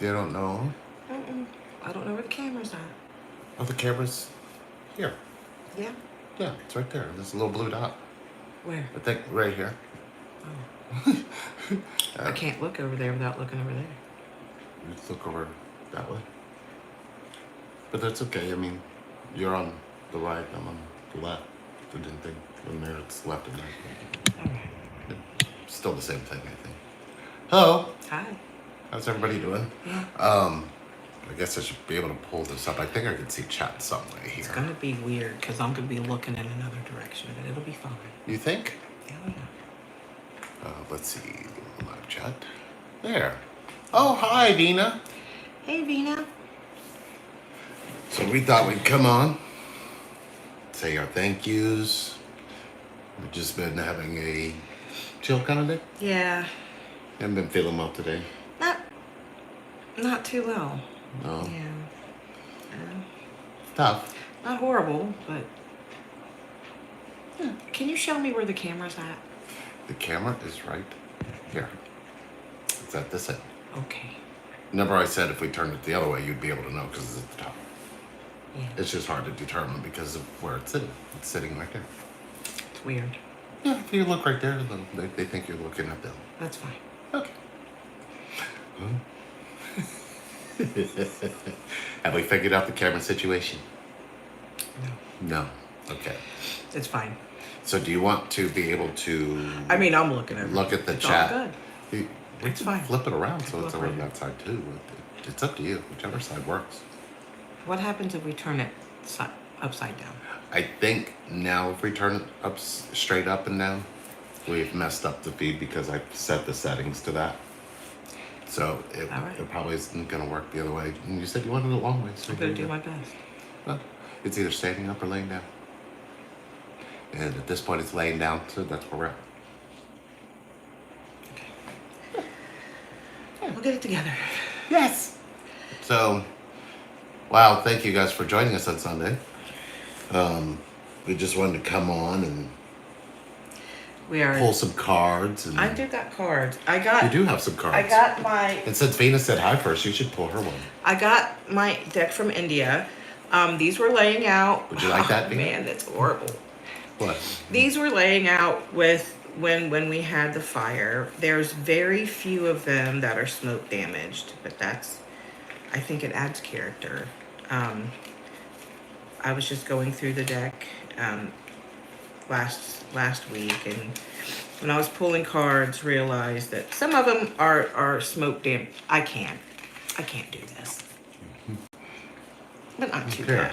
You don't know? Mm-mm. I don't know where the camera's at. Oh, the camera's here. Yeah? Yeah, it's right there. There's a little blue dot. Where? I think right here. Oh. I can't look over there without looking over there. You just look over that way. But that's okay. I mean, you're on the right, I'm on the left. I didn't think when there it's left and right. All right. Still the same thing, I think. Hello. Hi. How's everybody doing? Yeah. I guess I should be able to pull this up. I think I can see chat some way here. It's going to be weird because I'm going to be looking in another direction, but it'll be fine. You think? Yeah. Let's see. Live chat. There. Oh, hi, Vina. Hey, Vina. So we thought we'd come on, say our thank yous. We've just been having a chill kind of day. Yeah. Haven't been feeling well today. Not too well. No. Yeah. Tough. Not horrible, but... Yeah. Can you show me where the camera's at? The camera is right here. It's at this end. Okay. Remember I said if we turned it the other way, you'd be able to know because it's at the top. Yeah. It's just hard to determine because of where it's sitting. It's sitting right there. It's weird. Yeah, if you look right there, they think you're looking at them. That's fine. Okay. Have we figured out the camera situation? No. No. Okay. It's fine. So do you want to be able to I mean, I'm looking at it. look at the It's chat? all good. We It's can fine. flip it around so it's Look over right that side too. It's up to you, whichever side works. What happens if we turn it upside down? I think now if we turn it up straight up and down, we've messed up the feed because I set the settings to that. So it probably isn't going to work the other way. And you said you wanted it a long way. So I'm going to do my best. Well, it's either standing up or laying down. And at this point it's laying down, so that's where we're at. We'll get it together. Yes. So, wow, thank you guys for joining us on Sunday. We just wanted to come on and pull some cards. And I do got cards. you do have some cards. I got my... And since Venus said hi first, you should pull her one. I got my deck from India. These were laying out... Would you like that, Venus? Man, that's horrible. What? These were laying out with... When we had the fire. There's very few of them that are smoke damaged, but that's... I think it adds character. I was just going through the deck last week, and when I was pulling cards, realized that some of them are smoke damaged. I can't do this, but not too bad.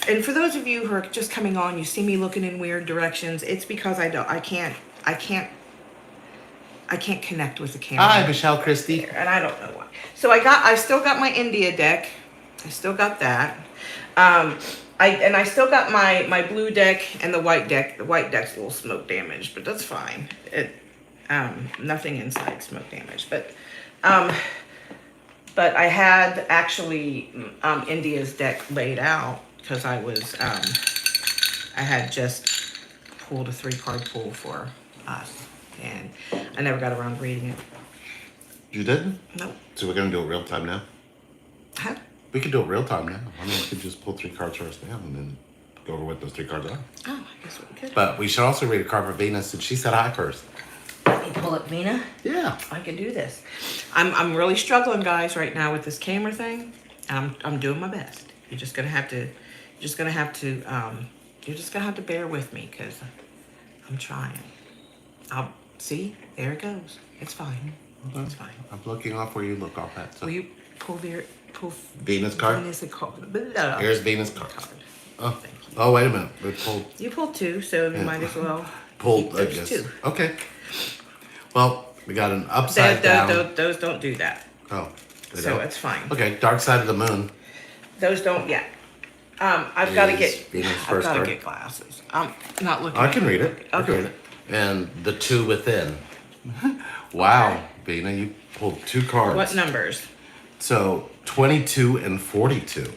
And for those of you who are just coming on, you see me looking in weird directions. It's because I can't connect with the camera. Hi, Michelle Christie. And I don't know why. So I still got my India deck. I still got that. I still got my blue deck and the white deck. The white deck's a little smoke damaged, but that's fine. Nothing inside smoke damage. But I had actually India's deck laid out because I had just pulled a 3-card pull for us, and I never got around to reading it. You didn't? Nope. So we're going to do it real time now? Huh? We can do it real time now. I mean, we could just pull 3 cards for us now and then go over what those 3 cards are. Oh, I guess we could. But we should also read a card for Venus, and she said hi first. Let me pull up Vina. Yeah. I can do this. I'm really struggling, guys, right now with this camera thing. I'm doing my best. You're just gonna have to bear with me because I'm trying. I'll see. There it goes. It's fine. Okay. It's fine. I'm looking off where you look off at. So. Will you pull Venus card? Venus card. Here's Venus card. Oh. Thank you. Oh, wait a minute. We pulled. You pulled 2, so you might as well. Pulled, I keep guess. those 2. Okay. Well, we got an upside down. Those don't do that. Oh. So don't? it's fine. Okay, dark side of the moon. Those don't yet. I've got to get. Venus I've first got to card. get glasses. I'm not looking. I can read it. I can Okay. read it. And the 2 within. Wow, Vina, you pulled 2 cards. What numbers? So 22 and 42.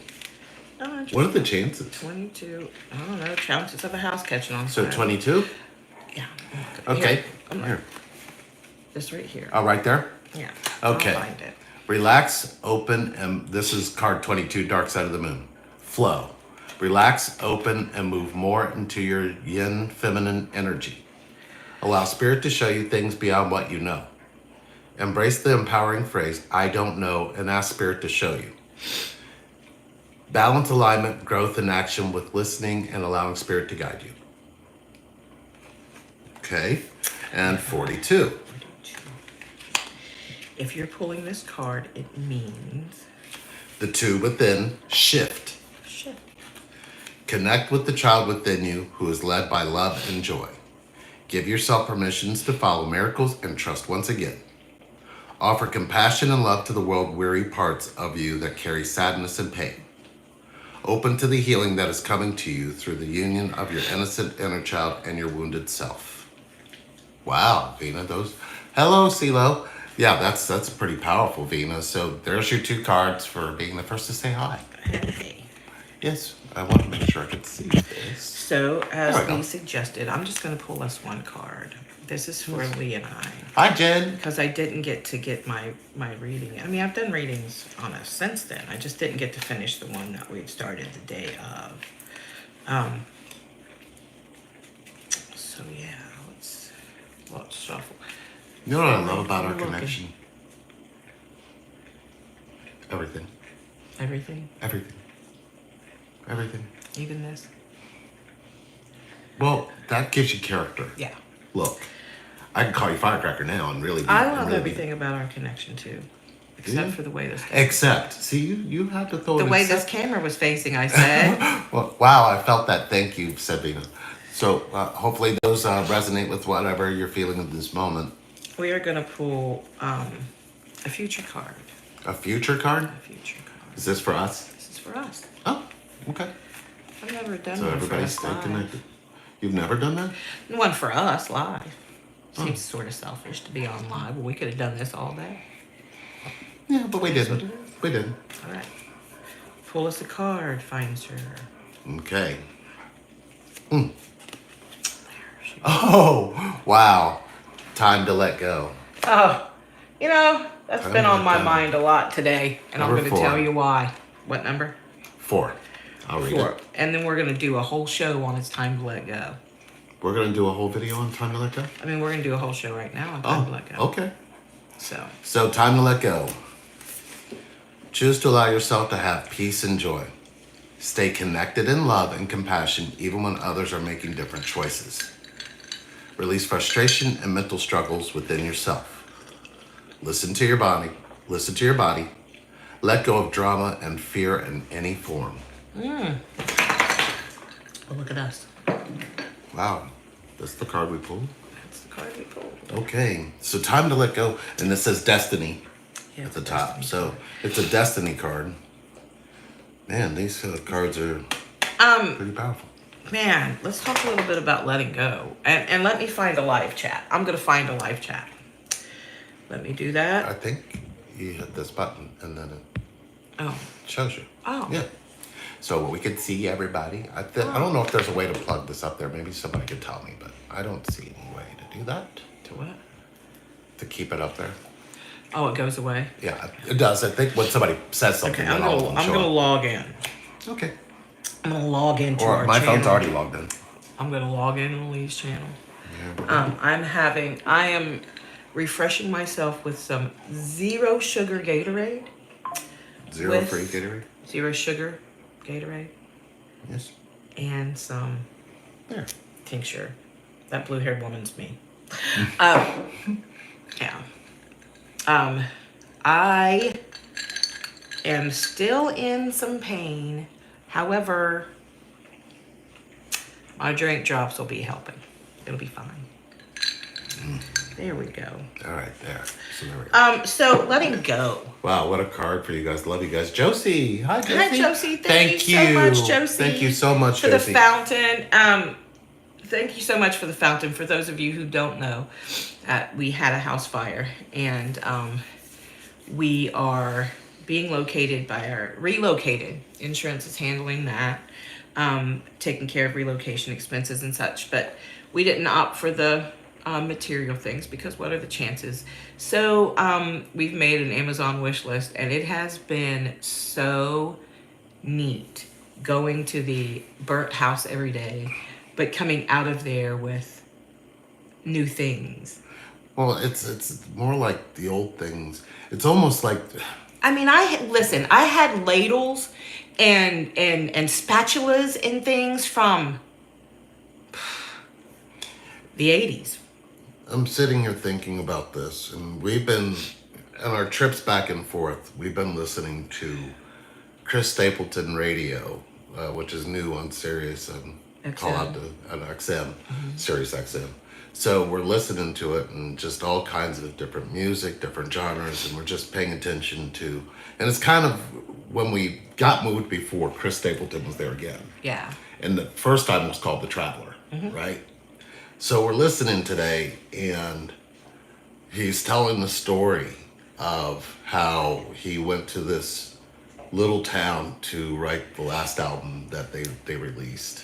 Oh, What are the chances? 22. I don't know. Chances of a house catching on So fire. 22? Yeah. Okay. Here. Here. This right here. Oh, right there? Yeah. Okay. I'll find it. Relax, open, and this is card 22, Dark Side of the Moon. Flow. Relax, open, and move more into your yin feminine energy. Allow spirit to show you things beyond what you know. Embrace the empowering phrase, I don't know, and ask spirit to show you. Balance alignment, growth, and action with listening and allowing spirit to guide you. Okay, and 42. If you're pulling this card, it means The two within, shift. shift. Connect with the child within you who is led by love and joy. Give yourself permissions to follow miracles and trust once again. Offer compassion and love to the world-weary parts of you that carry sadness and pain. Open to the healing that is coming to you through the union of your innocent inner child and your wounded self. Wow, Vina, those. Hello, CeeLo. Yeah, that's pretty powerful, Vina. So there's your two cards for being the first to say hi. Hey. Yes, I want to make sure I could see this. So, as There we go. Lee suggested, I'm just going to pull us one card. This is for Lee and I. Hi, Jen. Because I didn't get to get my reading. I mean, I've done readings on us since then. I just didn't get to finish the one that we'd started the day of. So, yeah, let's shuffle. You know what I love about our I'm looking. connection? Everything. Everything? Everything. Everything. Even this? Well, that gives you character. Yeah. Look, I can call you Firecracker now and really be... I love really everything about our connection, too. Except Yeah. for the way this Except, see, you had to throw the an way except. this camera was facing, I said. Well, wow, I felt that. Thank you, Sabina. So hopefully those resonate with whatever you're feeling in this moment. We are going to pull a future card. A future card? A future card. Is this for us? This is for us. Oh, okay. I've never done So one for everybody us stay live. connected. You've never done that? One for us live. Seems sort of selfish to be on live. Well, we could have done this all day. Yeah, but we didn't. We didn't. All right. Pull us a card, fine sir. Okay. There she goes. Oh, wow. Time to let go. Oh, you know, that's Time been to on let my go. mind a lot today. And I'm Number going to tell 4. you why. What number? 4. I'll read 4. it. And then we're going to do a whole show on It's Time to Let Go. We're going to do a whole video on time to let go? I mean, we're going to do a whole show right now on Time to Let Go. Okay. So, Time to let go. Choose to allow yourself to have peace and joy. Stay connected in love and compassion even when others are making different choices. Release frustration and mental struggles within yourself. Listen to your body. Listen to your body. Let go of drama and fear in any form. oh, look at us. Wow. That's the card we pulled. That's the card we pulled. Okay. So time to let go. And this says destiny Yeah, at the it's top. Destiny. So it's a destiny card. Man, these cards are pretty powerful. Man, let's talk a little bit about letting go. And let me find a live chat. I'm going to find a live chat. Let me do I that. think you hit this button and then it Oh. shows you. Oh. Yeah. So we could see everybody. I don't know if there's a way to plug this up there. Maybe somebody could tell me, but I don't see any way to do that. To what? To keep it up there. Oh, it goes away. Yeah, it does. I think when somebody says something, Okay, then all of them I'm show gonna up. log in. Okay. I'm gonna log into Or our my channel. phone's already logged in. I'm gonna log in on Lee's channel. Yeah. I am refreshing myself with some zero sugar Gatorade. Zero with- free Gatorade. Zero sugar Gatorade. Yes. And some There. tincture. That blue-haired woman's me. Yeah. I am still in some pain. However, my drink drops will be helping. It'll be fine. There we go. All right, there. So there we go. So letting go. Wow, what a card for you guys. Love you guys. Josie. Hi, Josie. Hi, Josie. Thank you so much, Josie. Thank you so much, For Josie. the fountain. Thank you so much for the fountain. For those of you who don't know, we had a house fire, and we are being relocated. Insurance is handling that, taking care of relocation expenses and such. But we didn't opt for the material things, because what are the chances? So we've made an Amazon wish list, and it has been so neat going to the burnt house every day, but coming out of there with new things. Well, it's more like the old things. It's almost like I mean, I had ladles and spatulas and things from the 80s. I'm sitting here thinking about this, and we've been on our trips back and forth. We've been listening to Chris Stapleton radio, which is new on Sirius and call out to an XM, Sirius XM. So we're listening to it and just all kinds of different music, different genres, and we're just paying attention to. And it's kind of when we got moved before, Chris Stapleton was there again. Yeah. And the first time was called The Traveler, right? So we're listening today, and he's telling the story of how he went to this little town to write the last album that they released.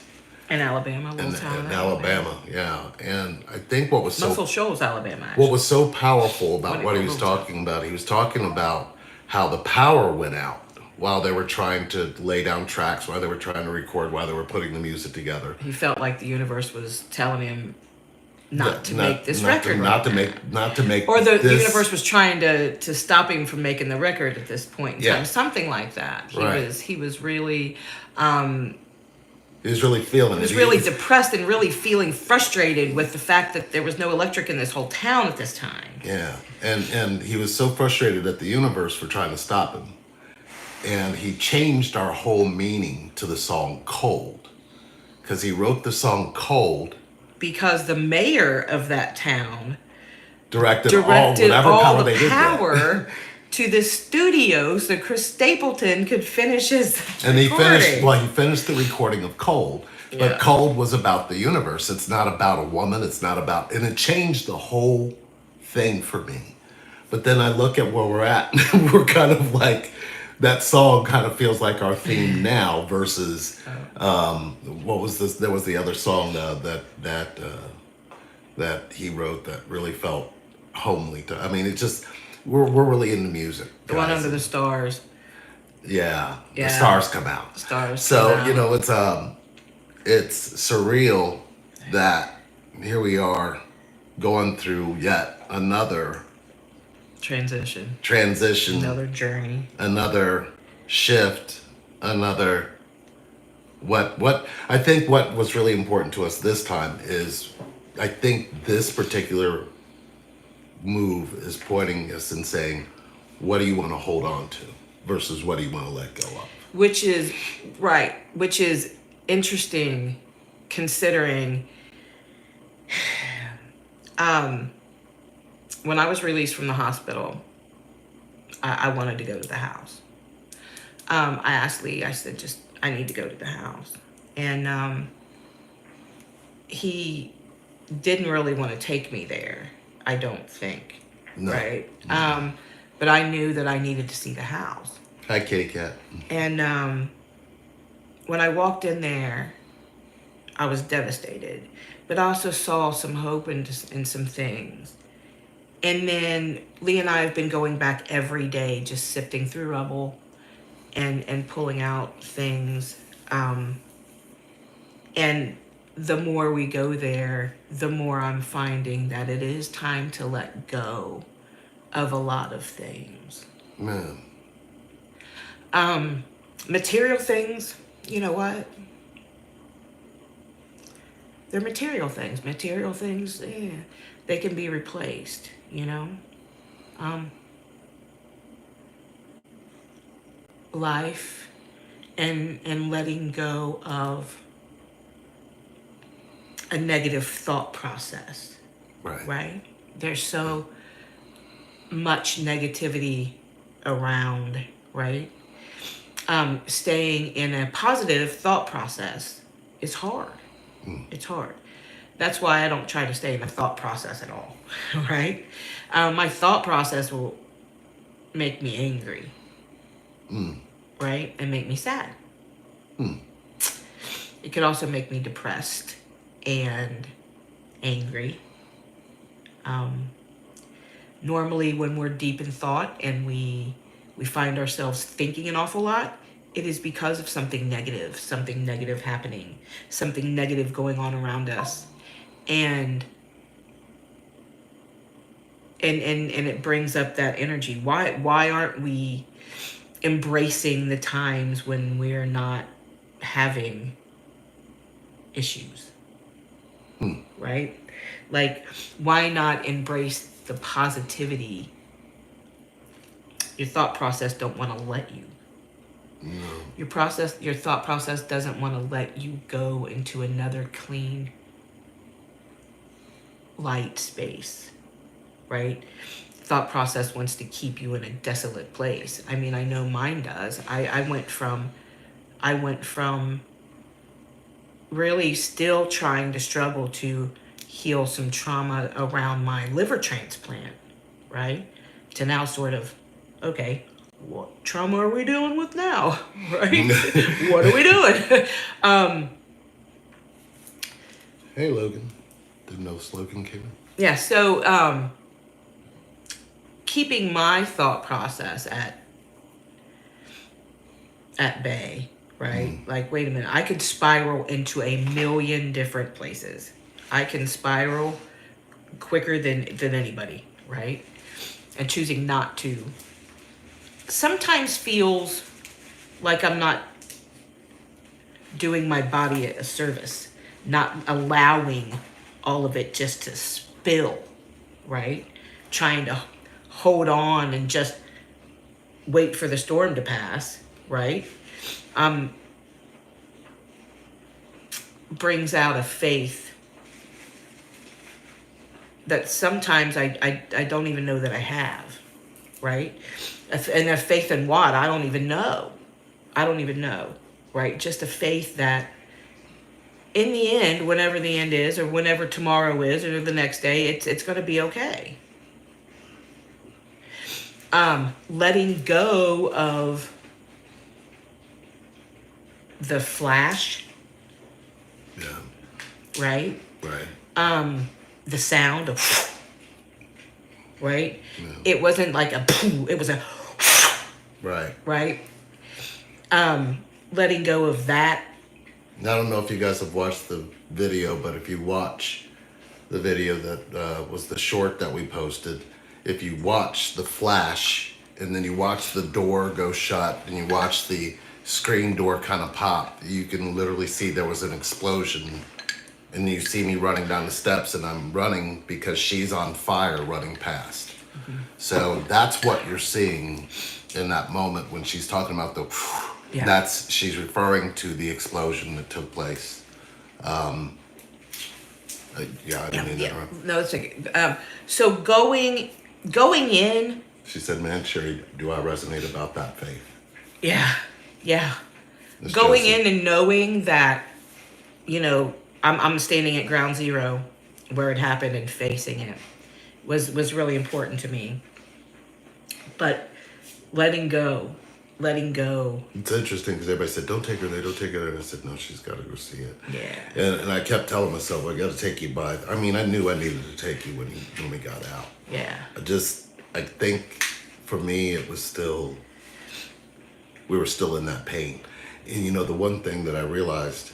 In Alabama, little town In Alabama, yeah. And I think what was Muscle Shoals, Alabama. Actually. What was so powerful about what he was talking about, he was talking about how the power went out while they were trying to lay down tracks, while they were trying to record, while they were putting the music together. He felt like the universe was telling him not to make this record. Not to make. Or the universe was trying to stop him from making the record at this point in time. Something like that. He was really. He was really feeling it. He was really depressed and really feeling frustrated with the fact that there was no electric in this whole town at this time. Yeah, and he was so frustrated at the universe for trying to stop him. And he changed our whole meaning to the song Cold. Because he wrote the song Cold. Because the mayor of that town directed all the power to the studio so Chris Stapleton could finish his and recording. He finished the recording of Cold. But Cold was about the universe. It's not about a woman. It's not about... And it changed the whole thing for me. But then I look at where we're at, and we're kind of like... That song kind of feels like our theme now versus... what was this? There was the other song that he wrote that really felt homely. I mean, it's just... We're really into music. The one under the stars. Yeah. The stars come out. The stars. So, it's surreal that here we are going through yet another transition. Another journey. Another shift. Another what I think what was really important to us this time is I think this particular move is pointing us and saying, what do you want to hold on to versus what do you want to let go of? Which is interesting considering when I was released from the hospital, I wanted to go to the house. I asked Lee, I said, I need to go to the house. And he didn't really want to take me there. I don't think. No. Right? No. But I knew that I needed to see the house. Hi, kitty cat. And when I walked in there, I was devastated. But I also saw some hope in some things. And then Lee and I have been going back every day, just sifting through rubble and pulling out things. And the more we go there, the more I'm finding that it is time to let go of a lot of things. Man. Material things, you know what? They're material things. Material things, they can be replaced, Life and letting go of a negative thought process. Right? There's so much negativity around, right? Staying in a positive thought process is hard. It's hard. That's why I don't try to stay in a thought process at all, right? My thought process will make me angry, right? And make me sad. It could also make me depressed and angry Normally, when we're deep in thought and we find ourselves thinking an awful lot, it is because of something negative happening, something negative going on around us, and it brings up that energy. Why aren't we embracing the times when we're not having issues? Right? Like, why not embrace the positivity? Your thought process don't want to let you. No. Your thought process doesn't want to let you go into another clean, light space, right? Thought process wants to keep you in a desolate place. I mean, I know mine does. I went from really still trying to struggle to heal some trauma around my liver transplant, right? To now sort of, okay, what trauma are we dealing with now, right? What are we doing? Hey, Logan. Didn't know Logan came in. Yeah, so keeping my thought process at bay, right? Like, wait a minute, I could spiral into a million different places. I can spiral quicker than anybody, right? And choosing not to sometimes feels like I'm not doing my body a service, not allowing all of it just to spill, right? Trying to hold on and just wait for the storm to pass, right? Brings out a faith that sometimes I don't even know that I have, right? And a faith in what? I don't even know, right? Just a faith that in the end, whenever the end is, or whenever tomorrow is, or the next day, it's going to be okay. Letting go of the flash, Yeah. right? Right. The sound of, right? Yeah. It wasn't like a poo, it was a, Right. right? Letting go of that. I don't know if you guys have watched the video, but if you watch the video that was the short that we posted, if you watch the flash and then you watch the door go shut and you watch the screen door kind of pop, you can literally see there was an explosion. And you see me running down the steps, and I'm running because she's on fire running past. Mm-hmm. So that's what you're seeing in that moment when she's talking about the. Yeah. She's referring to the explosion that took place. I didn't mean to interrupt. No, it's okay. So going in. She said, "Man, Sherry, do I resonate about that faith?" Yeah. It's going Josie. in and knowing that, I'm standing at ground zero where it happened and facing it was really important to me. But letting go. It's interesting because everybody said, don't take her there. And I said, no, she's got to go see it. Yeah. And I kept telling myself, I got to take you by. I mean, I knew I needed to take you when we got out. Yeah. I think for me, it was we were still in that pain. And the one thing that I realized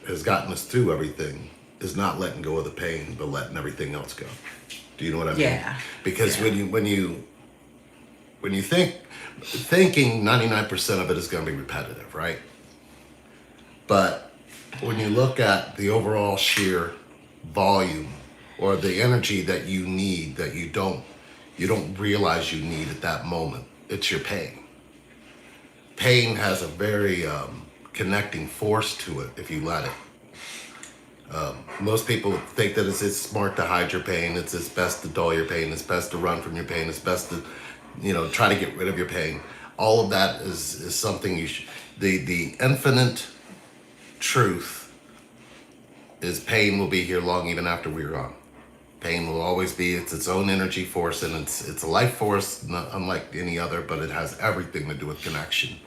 has gotten us through everything is not letting go of the pain, but letting everything else go. Do you know what I mean? Yeah. Because when you thinking 99% of it is going to be repetitive, right? But when you look at the overall sheer volume or the energy that you need that you don't realize you need at that moment, it's your pain. Pain has a very connecting force to it if you let it. Most people think that it's smart to hide your pain. It's best to dull your pain. It's best to run from your pain. It's best to, try to get rid of your pain. All of that is something you should. The infinite truth is pain will be here long even after we're gone. Pain will always be. It's its own energy force, and it's a life force, not unlike any other, but it has everything to do with connection.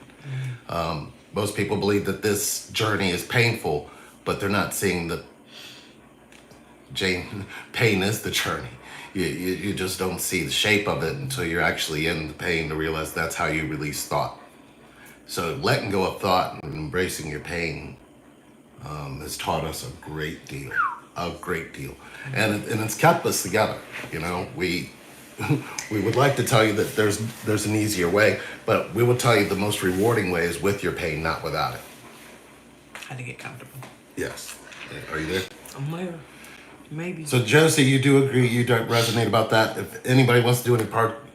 Most people believe that this journey is painful, but they're not seeing that pain is the journey. You just don't see the shape of it until you're actually in the pain to realize that's how you release thought. So letting go of thought and embracing your pain has taught us a great deal, and it's kept us together. You know, we would like to tell you that there's an easier way, but we will tell you the most rewarding way is with your pain, not without it. Had to get comfortable. Yes. Are you there? I'm there. Maybe. So Josie, you do agree, you don't resonate about that. If anybody wants to do any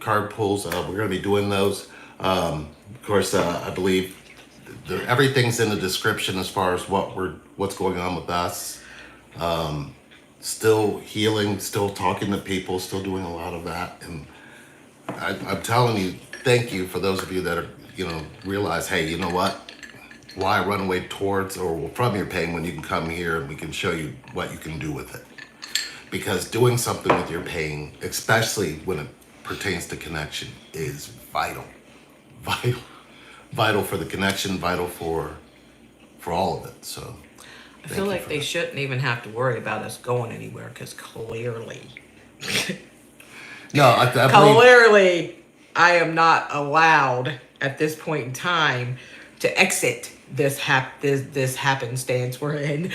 card pulls, we're going to be doing those. Of course, I believe everything's in the description as far as what's going on with us. Still healing, still talking to people, still doing a lot of that. And I'm telling you, thank you for those of you that are, realize, hey, you know what? Why run away towards or from your pain when you can come here and we can show you what you can do with it? Because doing something with your pain, especially when it pertains to connection, is vital. Vital for the connection, vital for all of it. So I feel like they shouldn't even have to worry about us going anywhere because clearly, no, I believe, clearly, I am not allowed at this point in time to exit this happenstance we're in.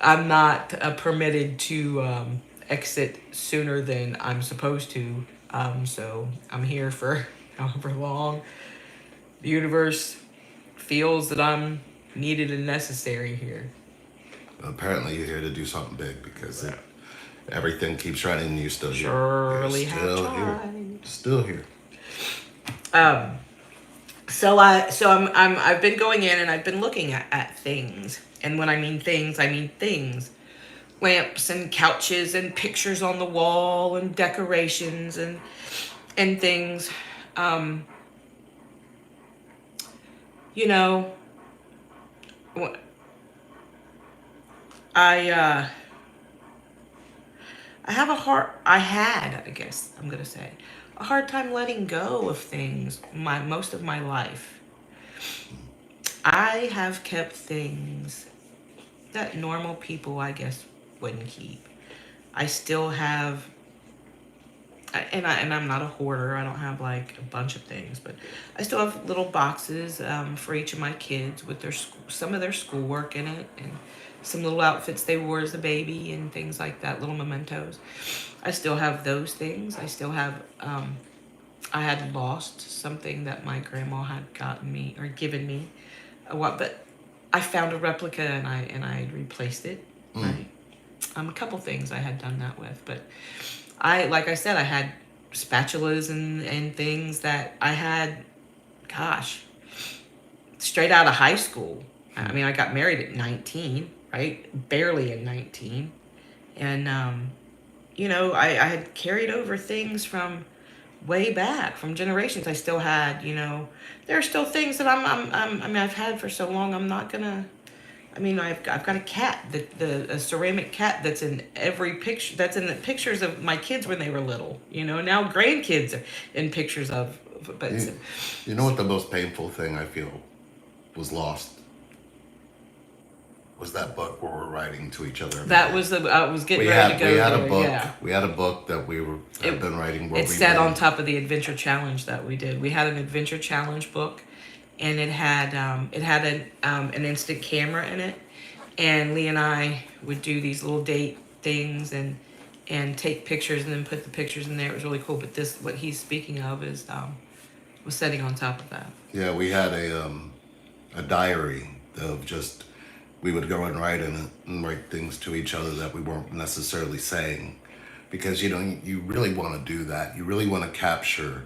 I'm not permitted to exit sooner than I'm supposed to. So I'm here for however long the universe feels that I'm needed and necessary here. Apparently you're here to do something big because everything keeps running and you're still here. Surely You're have still tried. here. Still here. I've been going in and I've been looking at things. And when I mean things, I mean things. Lamps and couches and pictures on the wall and decorations and things. I had, I guess I'm gonna say, a hard time letting go of things most of my life. I have kept things that normal people, I guess, wouldn't keep. I still have, and I'm not a hoarder. I don't have like a bunch of things, but I still have little boxes for each of my kids with some of their schoolwork in it, and some little outfits they wore as a baby and things like that, little mementos. I still have those things. I still have, I had lost something that my grandma had gotten me or given me but I found a replica and I replaced it. Right. A couple things I had done that with, but like I said, I had spatulas and things that I had, gosh, straight out of high school. I mean, I got married at 19, right? Barely in 19. And, I had carried over things from way back, from generations. I still had, there are still things that I've had for so long. I'm not gonna. I've got a cat, a ceramic cat that's in every picture. That's in the pictures of my kids when they were little. Now grandkids are in pictures of. But you know what the most painful thing I feel was lost? Was that book where we're writing to each other? That was I was getting ready to go. We had a book that we had been writing. It sat on top of the adventure challenge that we did. We had an adventure challenge book, and it had an instant camera in it, and Lee and I would do these little date things and take pictures and then put the pictures in there. It was really cool. But what he's speaking of is was sitting on top of that. Yeah, we had a diary of just. We would go and write in it and write things to each other that we weren't necessarily saying, because you really want to do that. You really want to capture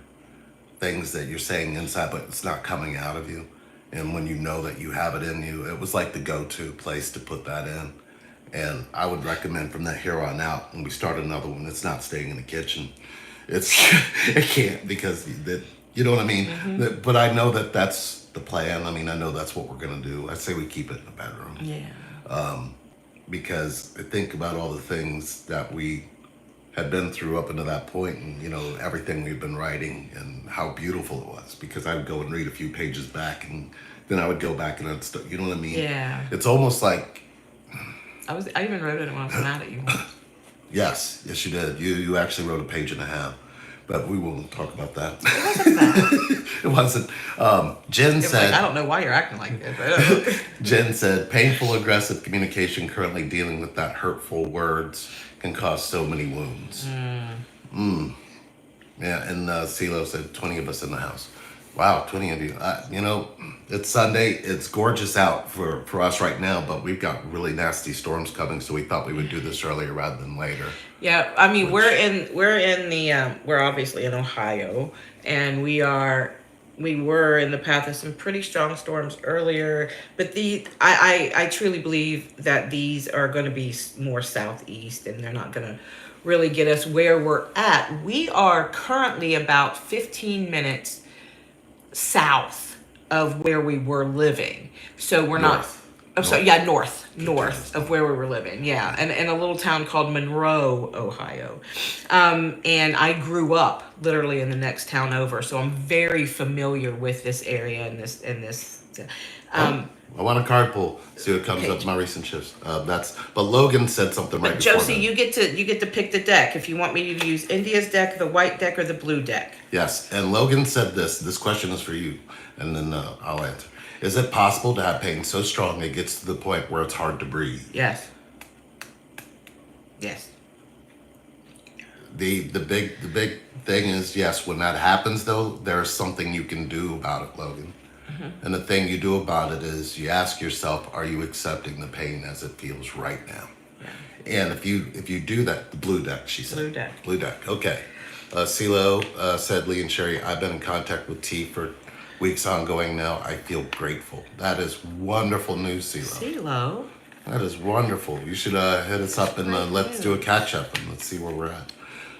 things that you're saying inside, but it's not coming out of you. And when you know that you have it in you, it was like the go-to place to put that in. And I would recommend from that here on out, when we start another one, it's not staying in the kitchen. It can't, because you know what I mean. Mm-hmm. But I know that that's the plan. I know that's what we're gonna do. I say we keep it in the bedroom. Yeah. Because I think about all the things that we had been through up until that point, and everything we've been writing and how beautiful it was. Because I would go and read a few pages back, and then I would go back and you know what I mean? Yeah. It's almost like I even wrote it when I was mad at you. Yes, you did. You actually wrote a page and a half, but we won't talk about that. It wasn't bad. It wasn't. Jen said, I don't know why you're acting like this. Jen said, painful, aggressive communication currently dealing with that hurtful words can cause so many wounds. Yeah, and CeeLo said 20 of us in the house. Wow, 20 of you. It's Sunday. It's gorgeous out for us right now, but we've got really nasty storms coming, so we thought we would do this earlier rather than later. Yeah, I mean, we're obviously in Ohio, and we were in the path of some pretty strong storms earlier, but I truly believe that these are going to be more southeast, and they're not going to really get us where we're at. We are currently about 15 minutes south of where we were living, so we're North. North of where we were living, yeah, and in a little town called Monroe, Ohio, and I grew up literally in the next town over, so I'm very familiar with this area and this. I want a card pull. See what comes up in my recent shifts. But Logan said something right before Josie, you get to pick the deck if you want me to use India's deck, the white deck, or the blue deck. Yes, and Logan said this. This question is for you, and then I'll answer. Is it possible to have pain so strong it gets to the point where it's hard to breathe? Yes. Yes. The big thing is, yes, when that happens though, there's something you can do about it, Logan. Mm-hmm. And the thing you do about it is you ask yourself, are you accepting the pain as it feels right now? Yeah. And if you do that, the blue deck, she said. Blue deck. Okay. CeeLo said, Lee and Sherry, I've been in contact with T for weeks ongoing now. I feel grateful. That is wonderful news, CeeLo. CeeLo. That is wonderful. You should hit us up and let's do a catch up and let's see where we're at.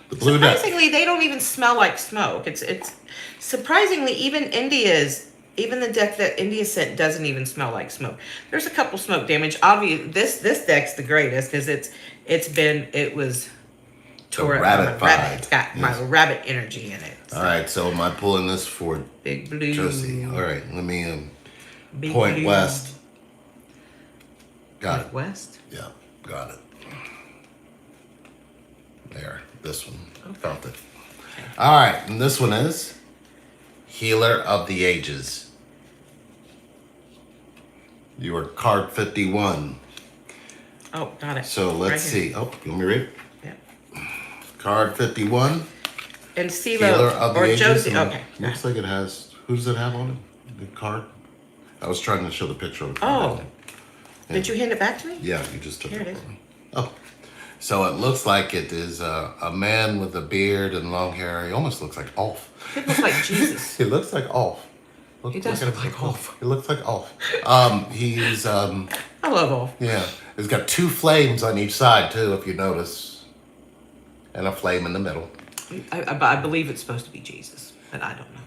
The blue surprisingly, they don't even smell like smoke. It's surprisingly even the deck that India sent doesn't even smell like smoke. There's a couple smoke damage. Obviously, this deck's the greatest because it was rabbit. It's got my rabbit energy in it. So. All right, so am I pulling this for Big Blue? Josie. All right, let me Big point blue. west. Got it. West? Yeah, got it. There, this one. Okay. Felt it. Okay. All right, and this one is Healer of the Ages. You are card 51. Oh, got it. So let's see. Oh, you want me to read it? Yeah. Card 51. And CeeLo Healer of the or Ages. Josie. Okay. Looks like it has. Who does it have on it? The card. I was trying to show the picture of the card. Oh. Yeah. Did you hand it back to me? Yeah, you just took Here it. It is. Oh. So it looks like it is a man with a beard and long hair. He almost looks like Ulf. It looks like Jesus. He looks like Ulf. He does look like Ulf. He looks like Ulf. He's I love Ulf. Yeah. He's got two flames on each side too, if you notice. And a flame in the middle. I believe it's supposed to be Jesus, but I don't know.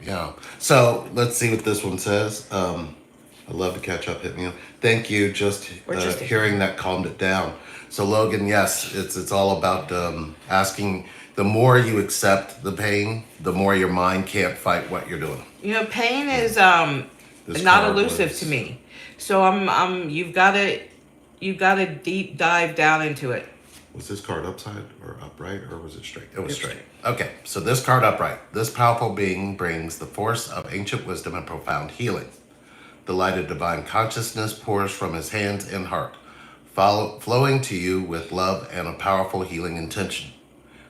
Yeah. So let's see what this one says. I love to catch up, hit me up. Thank you. Just hearing that calmed it down. So Logan, yes, it's all about asking. The more you accept the pain, the more your mind can't fight what you're doing. Pain is not elusive to me. So you've got to deep dive down into it. Was this card upside or upright, or was it straight? It was straight. Okay, so this card upright. This powerful being brings the force of ancient wisdom and profound healing. The light of divine consciousness pours from his hands and heart, flowing to you with love and a powerful healing intention.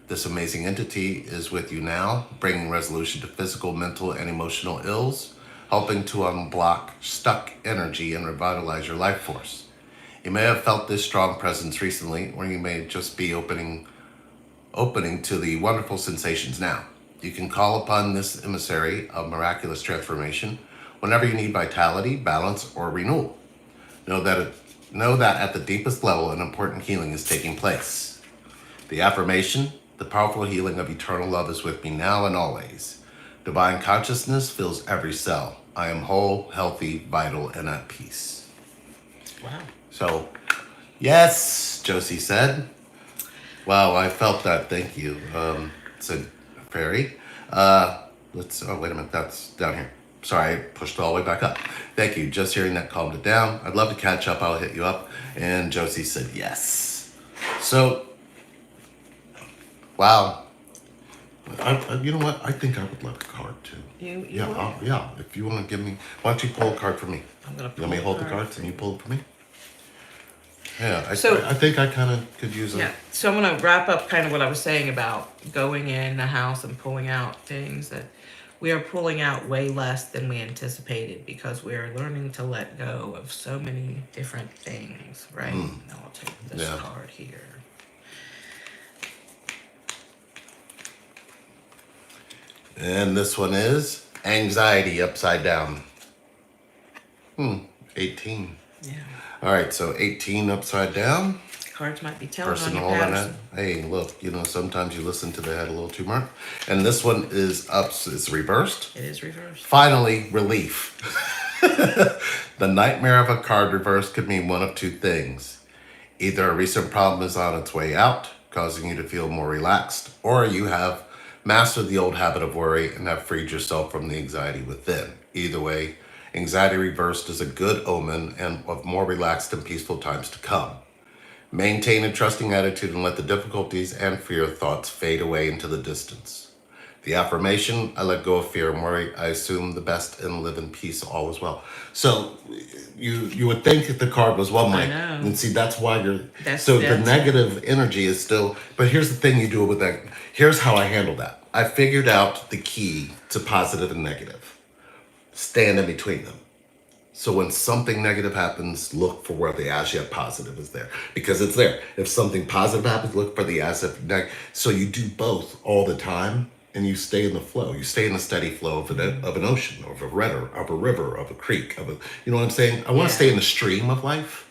This amazing entity is with you now, bringing resolution to physical, mental, and emotional ills, helping to unblock stuck energy and revitalize your life force. You may have felt this strong presence recently, or you may just be opening to the wonderful sensations now. You can call upon this emissary of miraculous transformation whenever you need vitality, balance, or renewal. Know that at the deepest level, an important healing is taking place. The affirmation, the powerful healing of eternal love is with me now and always. Divine consciousness fills every cell. I am whole, healthy, vital, and at peace. Wow. So, yes, Josie said. Wow, I felt that. Thank you. Said Fairy. Oh, wait a minute. That's down here. Sorry, I pushed it all the way back up. Thank you. Just hearing that calmed it down. I'd love to catch up. I'll hit you up. And Josie said yes. So, wow. You know what? I think I would like a card too. Yeah. If you want to give me, why don't you pull a card for me? I'm gonna pull. Let me hold the cards and you pull it for me. Yeah, I So- think I kind of could use Yeah. So I'm gonna wrap up kind of what I was saying about going in the house and pulling out things that we are pulling out way less than we anticipated because we are learning to let go of so many different things, right? Now I'll take this card here. And this one is anxiety upside down. 18. Yeah. All right, so 18 upside down. Cards might be telling on Person you, holding it. Patterson. Hey, look, sometimes you listen to the head a little too much. And this one is up, it's reversed. It is reversed. Finally, relief. The nightmare of a card reversed could mean one of two things. Either a recent problem is on its way out, causing you to feel more relaxed, or you have mastered the old habit of worry and have freed yourself from the anxiety within. Either way, anxiety reversed is a good omen and of more relaxed and peaceful times to come. Maintain a trusting attitude and let the difficulties and fear thoughts fade away into the distance. The affirmation, I let go of fear and worry. I assume the best and live in peace, all is well. So you would think that the card was one way. I know. And see, that's why the That's- negative energy is still, but here's the thing you do with that. Here's how I handle that. I figured out the key to positive and negative. Stand in between them. So when something negative happens, look for where the as yet positive is there. Because it's there. If something positive happens, look for the as yet negative. So you do both all the time and you stay in the flow. You stay in the steady flow of an ocean, of a river, of a creek, you know what I'm saying? I want to stay in the stream of life,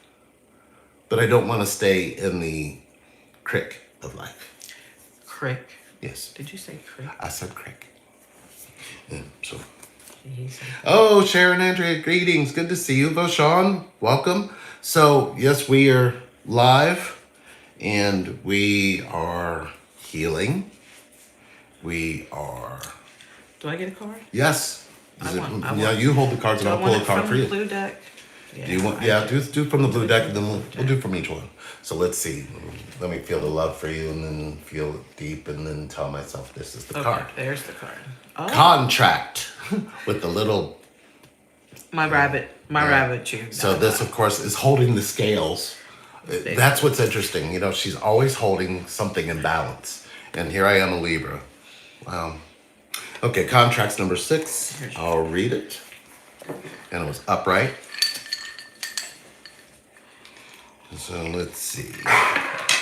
but I don't want to stay in the creek of life. Crick. Yes. Did you say crick? I said creek. Yeah, so. He said Oh, Sharon Andrea, greetings. Good to see you. Voshan, welcome. So, yes, we are live and we are healing. We are. Do I get a card? Yes. I want- You hold the cards and Do I I'll want pull a it card from for the you. blue deck? Do you want? Do from the blue deck and then we'll do from each one. So let's see. Let me feel the love for you and then feel it deep and then tell myself this is the card. There's the card. Oh, Contract with the little. my rabbit tube. So this, of course, is holding the scales. That's what's interesting. She's always holding something in balance. And here I am, a Libra. Wow. Okay, contracts number 6. I'll read it. And it was upright. So let's see.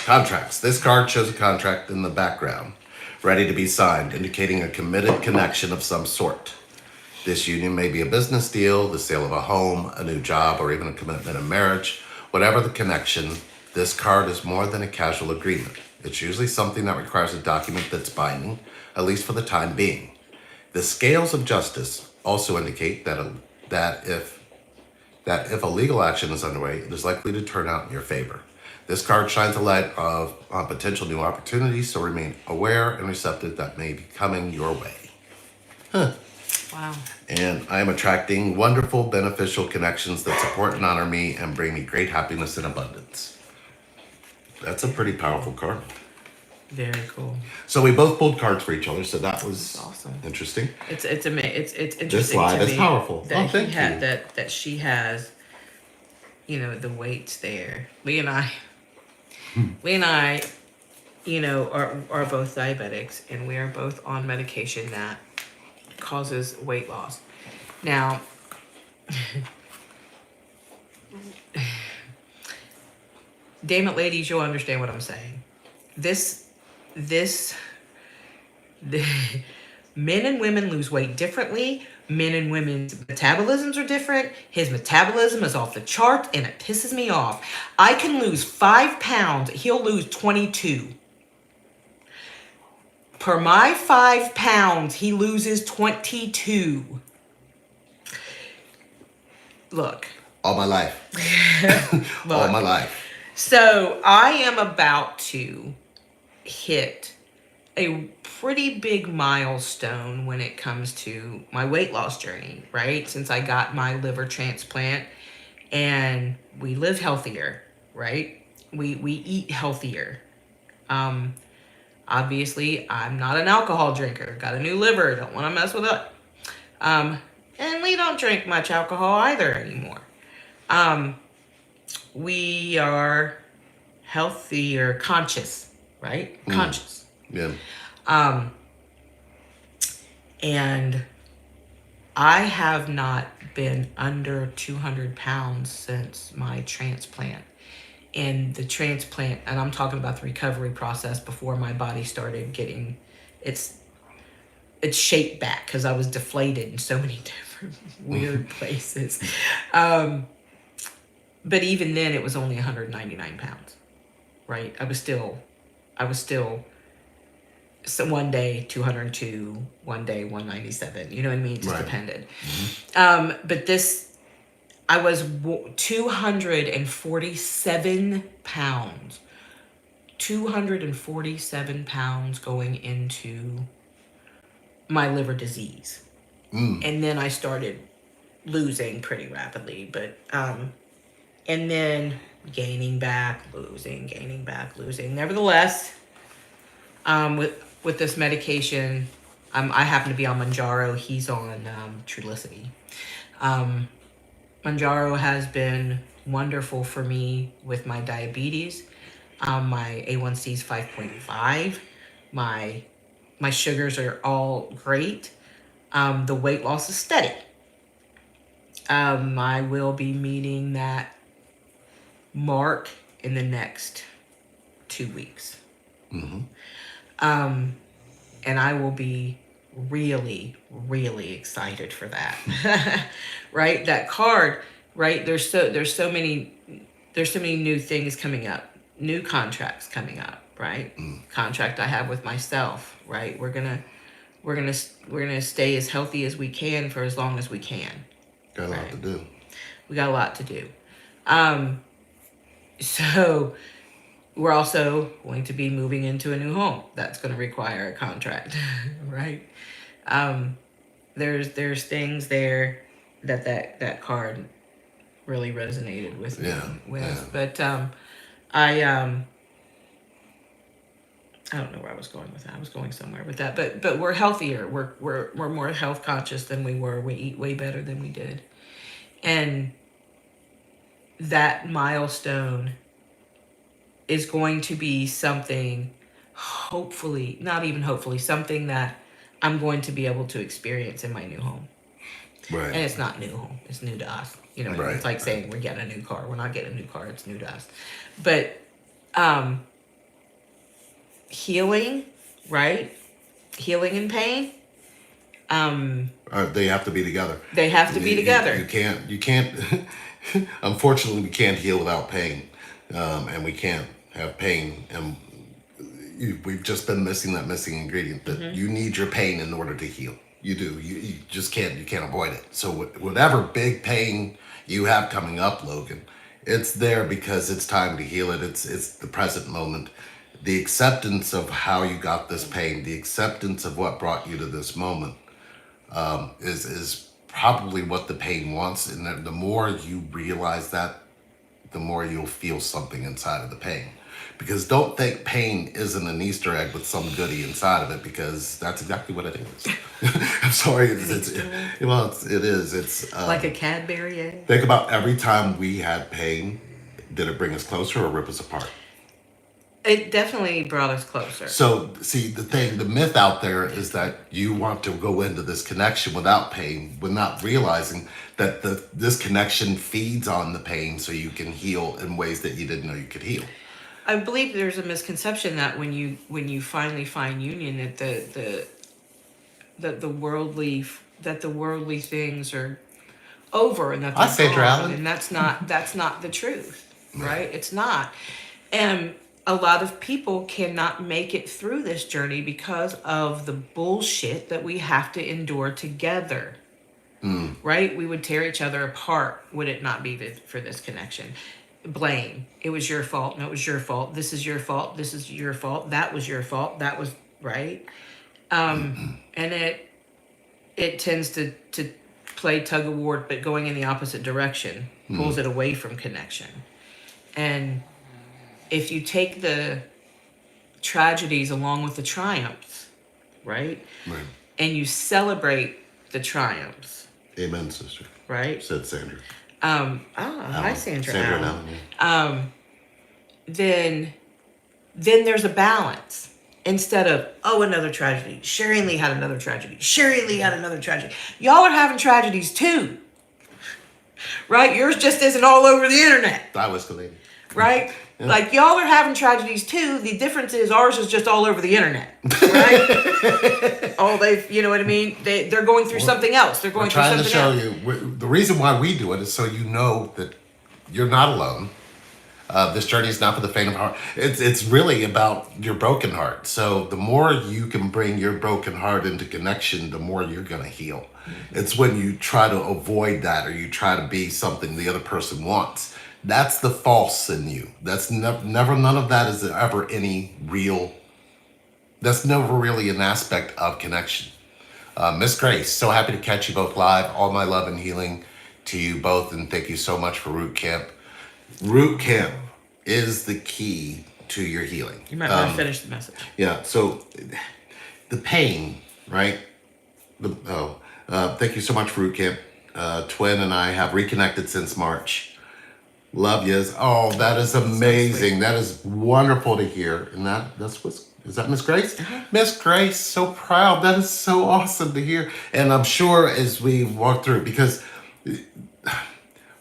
Contracts. This card shows a contract in the background, ready to be signed, indicating a committed connection of some sort. This union may be a business deal, the sale of a home, a new job, or even a commitment in marriage. Whatever the connection, this card is more than a casual agreement. It's usually something that requires a document that's binding, at least for the time being. The scales of justice also indicate that if a legal action is underway, it is likely to turn out in your favor. This card shines a light on potential new opportunities, so remain aware and receptive that may be coming your way. Wow. And I am attracting wonderful, beneficial connections that support and honor me and bring me great happiness and abundance. That's a pretty powerful card. Very cool. So we both pulled cards for each other, so that was awesome. Interesting. It's interesting. This slide to is me powerful. That Thank you. that she has, the weights there. Lee and I, are both diabetics, and we are both on medication that causes weight loss. Now, damn it, ladies, you'll understand what I'm saying. Men and women lose weight differently. Men and women's metabolisms are different. His metabolism is off the charts, and it pisses me off. I can lose 5 pounds. He'll lose 22. Per my 5 pounds, he loses 22. Look. All my life. All my life. So I am about to hit a pretty big milestone when it comes to my weight loss journey, right? Since I got my liver transplant, and we live healthier, right? We eat healthier. Um, Obviously, I'm not an alcohol drinker. Got a new liver. Don't want to mess with it. Um, and we don't drink much alcohol either anymore. Um, we are healthier, conscious, right? Conscious. Yeah. Um, and I have not been under 200 pounds since my transplant. And the transplant, and I'm talking about the recovery process before my body started getting its shape back, because I was deflated in so many different weird places. But even then, it was only 199 pounds, right? I was still, so one day 202, one day 197. You know what I mean? It just depended. But this, I was 247 pounds. 247 pounds going into my liver disease. And then I started losing pretty rapidly, but and then gaining back, losing. Nevertheless, with this medication, I happen to be on Manjaro. He's on Trulicity. Manjaro has been wonderful for me with my diabetes. My A1C is 5.5. My sugars are all great. The weight loss is steady. I will be meeting that mark in the next 2 weeks. And I will be really, really excited for that. Right? That card, right? There's so many new things coming up, new contracts coming up, right? Contract I have with myself, right? We're gonna stay as healthy as we can for as long as we can. Got a lot to do. We got a lot to do. So we're also going to be moving into a new home. That's going to require a contract, right? There's things there that card really resonated with me with. But I don't know where I was going with that. I was going somewhere with that. But we're healthier. We're more health conscious than we were. We eat way better than we did. And that milestone is going to be something, hopefully, not even hopefully, something that I'm going to be able to experience in my new home. Right. And it's not new home. It's new to us. You know, it's like saying we're getting a new car. We're not getting a new car. It's new to us. But healing, right? Healing and pain. They have to be together. They have to be together. You can't. Unfortunately, we can't heal without pain, and we can't have pain. And we've just been missing that missing ingredient. That you need your pain in order to heal. You do. You just can't. You can't avoid it. So whatever big pain you have coming up, Logan, it's there because it's time to heal it. It's the present moment. The acceptance of how you got this pain, the acceptance of what brought you to this moment, is probably what the pain wants. And the more you realize that, the more you'll feel something inside of the pain. Because don't think pain isn't an Easter egg with some goodie inside of it, because that's exactly what it is. I'm sorry, it is. It's like a Cadbury egg. Think about every time we had pain, did it bring us closer or rip us apart? It definitely brought us closer. So, see, the myth out there is that you want to go into this connection without pain, without realizing that this connection feeds on the pain so you can heal in ways that you didn't know you could heal. I believe there's a misconception that when you finally find union, that the worldly things are over and that they're gone, and that's not the truth, right? It's not. And a lot of people cannot make it through this journey because of the bullshit that we have to endure together. Right? We would tear each other apart would it not be for this connection. Blame. It was your fault. No, it was your fault. This is your fault. This is your fault. That was your fault. That was right. And it tends to play tug of war, but going in the opposite direction pulls it away from connection. And if you take the tragedies along with the triumphs, right? Right. And you celebrate the triumphs. Amen, sister. Right? Said Sandra. Hi Sandra. Sandra and Alan. Then there's a balance. Instead of, another tragedy. Sherry Lee had another tragedy. Sherry Lee had another tragedy. Y'all are having tragedies too. Right? Yours just isn't all over the internet. I was Kalini. Right? Yeah. Like, y'all are having tragedies too. The difference is ours is just all over the internet. Right? You know what I mean? They're going through something else. They're going through something else. Trying to show you, the reason why we do it is so you know that you're not alone. This journey is not for the faint of heart. It's really about your broken heart. So the more you can bring your broken heart into connection, the more you're going to heal. Mm-hmm. It's when you try to avoid that, or you try to be something the other person wants. That's the false in you. That's never, none of that is ever any real. That's never really an aspect of connection. Miss Grace, so happy to catch you both live. All my love and healing to you both, and thank you so much for Root Camp. Root Camp is the key to your healing. You might want to finish the message. Yeah, so the pain, right? Thank you so much for Root Camp. Twin and I have reconnected since March. Love yous. Oh, that is amazing. So that is wonderful to hear. And is that Miss Grace? Uh-huh. Miss Grace, so proud. That is so awesome to hear. And I'm sure as we walk through, because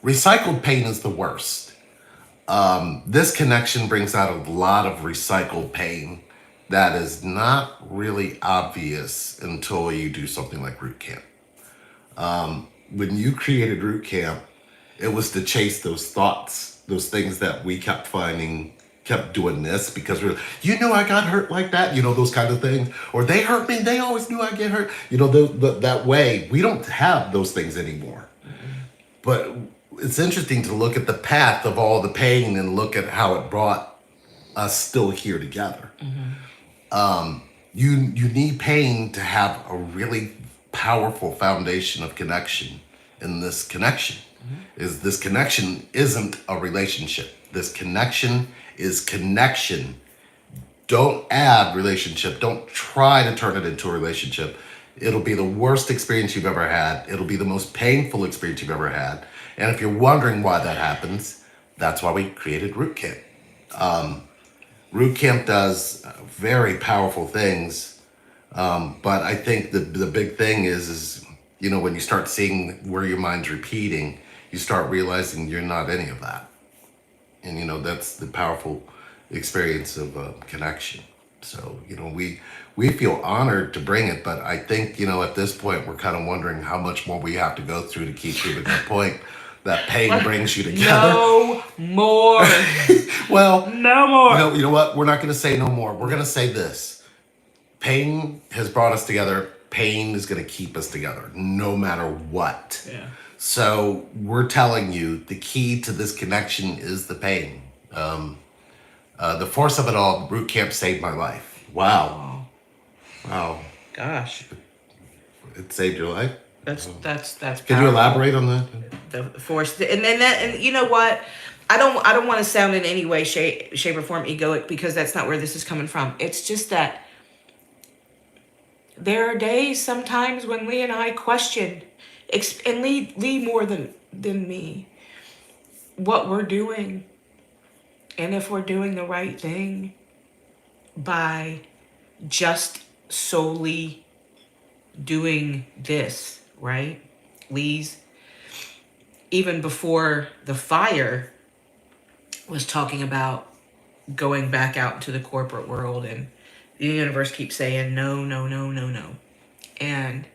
recycled pain is the worst. This connection brings out a lot of recycled pain that is not really obvious until you do something like Root Camp. When you created Root Camp, it was to chase those thoughts, those things that we kept doing this because I got hurt like that, those kind of things. Or they hurt me, they always knew I get hurt. That way, we don't have those things anymore. Mm-hmm. But it's interesting to look at the path of all the pain and look at how it brought us still here together. Mm-hmm. You need pain to have a really powerful foundation of connection. And this connection this connection isn't a relationship. This connection is connection. Don't add relationship. Don't try to turn it into a relationship. It'll be the worst experience you've ever had. It'll be the most painful experience you've ever had. And if you're wondering why that happens, that's why we created Root Camp. Root Camp does very powerful things. But I think the big thing is when you start seeing where your mind's repeating, you start realizing you're not any of that. And, that's the powerful experience of connection. So, we feel honored to bring it, but I think, at this point, we're kind of wondering how much more we have to go through to keep proving that point. That pain brings you together. No more. Well, no more. No, you know what? We're not going to say no more. We're going to say this. Pain has brought us together. Pain is going to keep us together, no matter what. Yeah. So we're telling you the key to this connection is the pain. The force of it all, Root Camp saved my life. Wow. Gosh. It saved your life? That's powerful. Can you elaborate on that? The force, and you know what? I don't want to sound in any way, shape or form egoic, because that's not where this is coming from. It's just that there are days sometimes when Lee and I question, and Lee more than me, what we're doing, and if we're doing the right thing by just solely doing this, right? Lee's, even before the fire, was talking about going back out into the corporate world, and the universe keeps saying no. And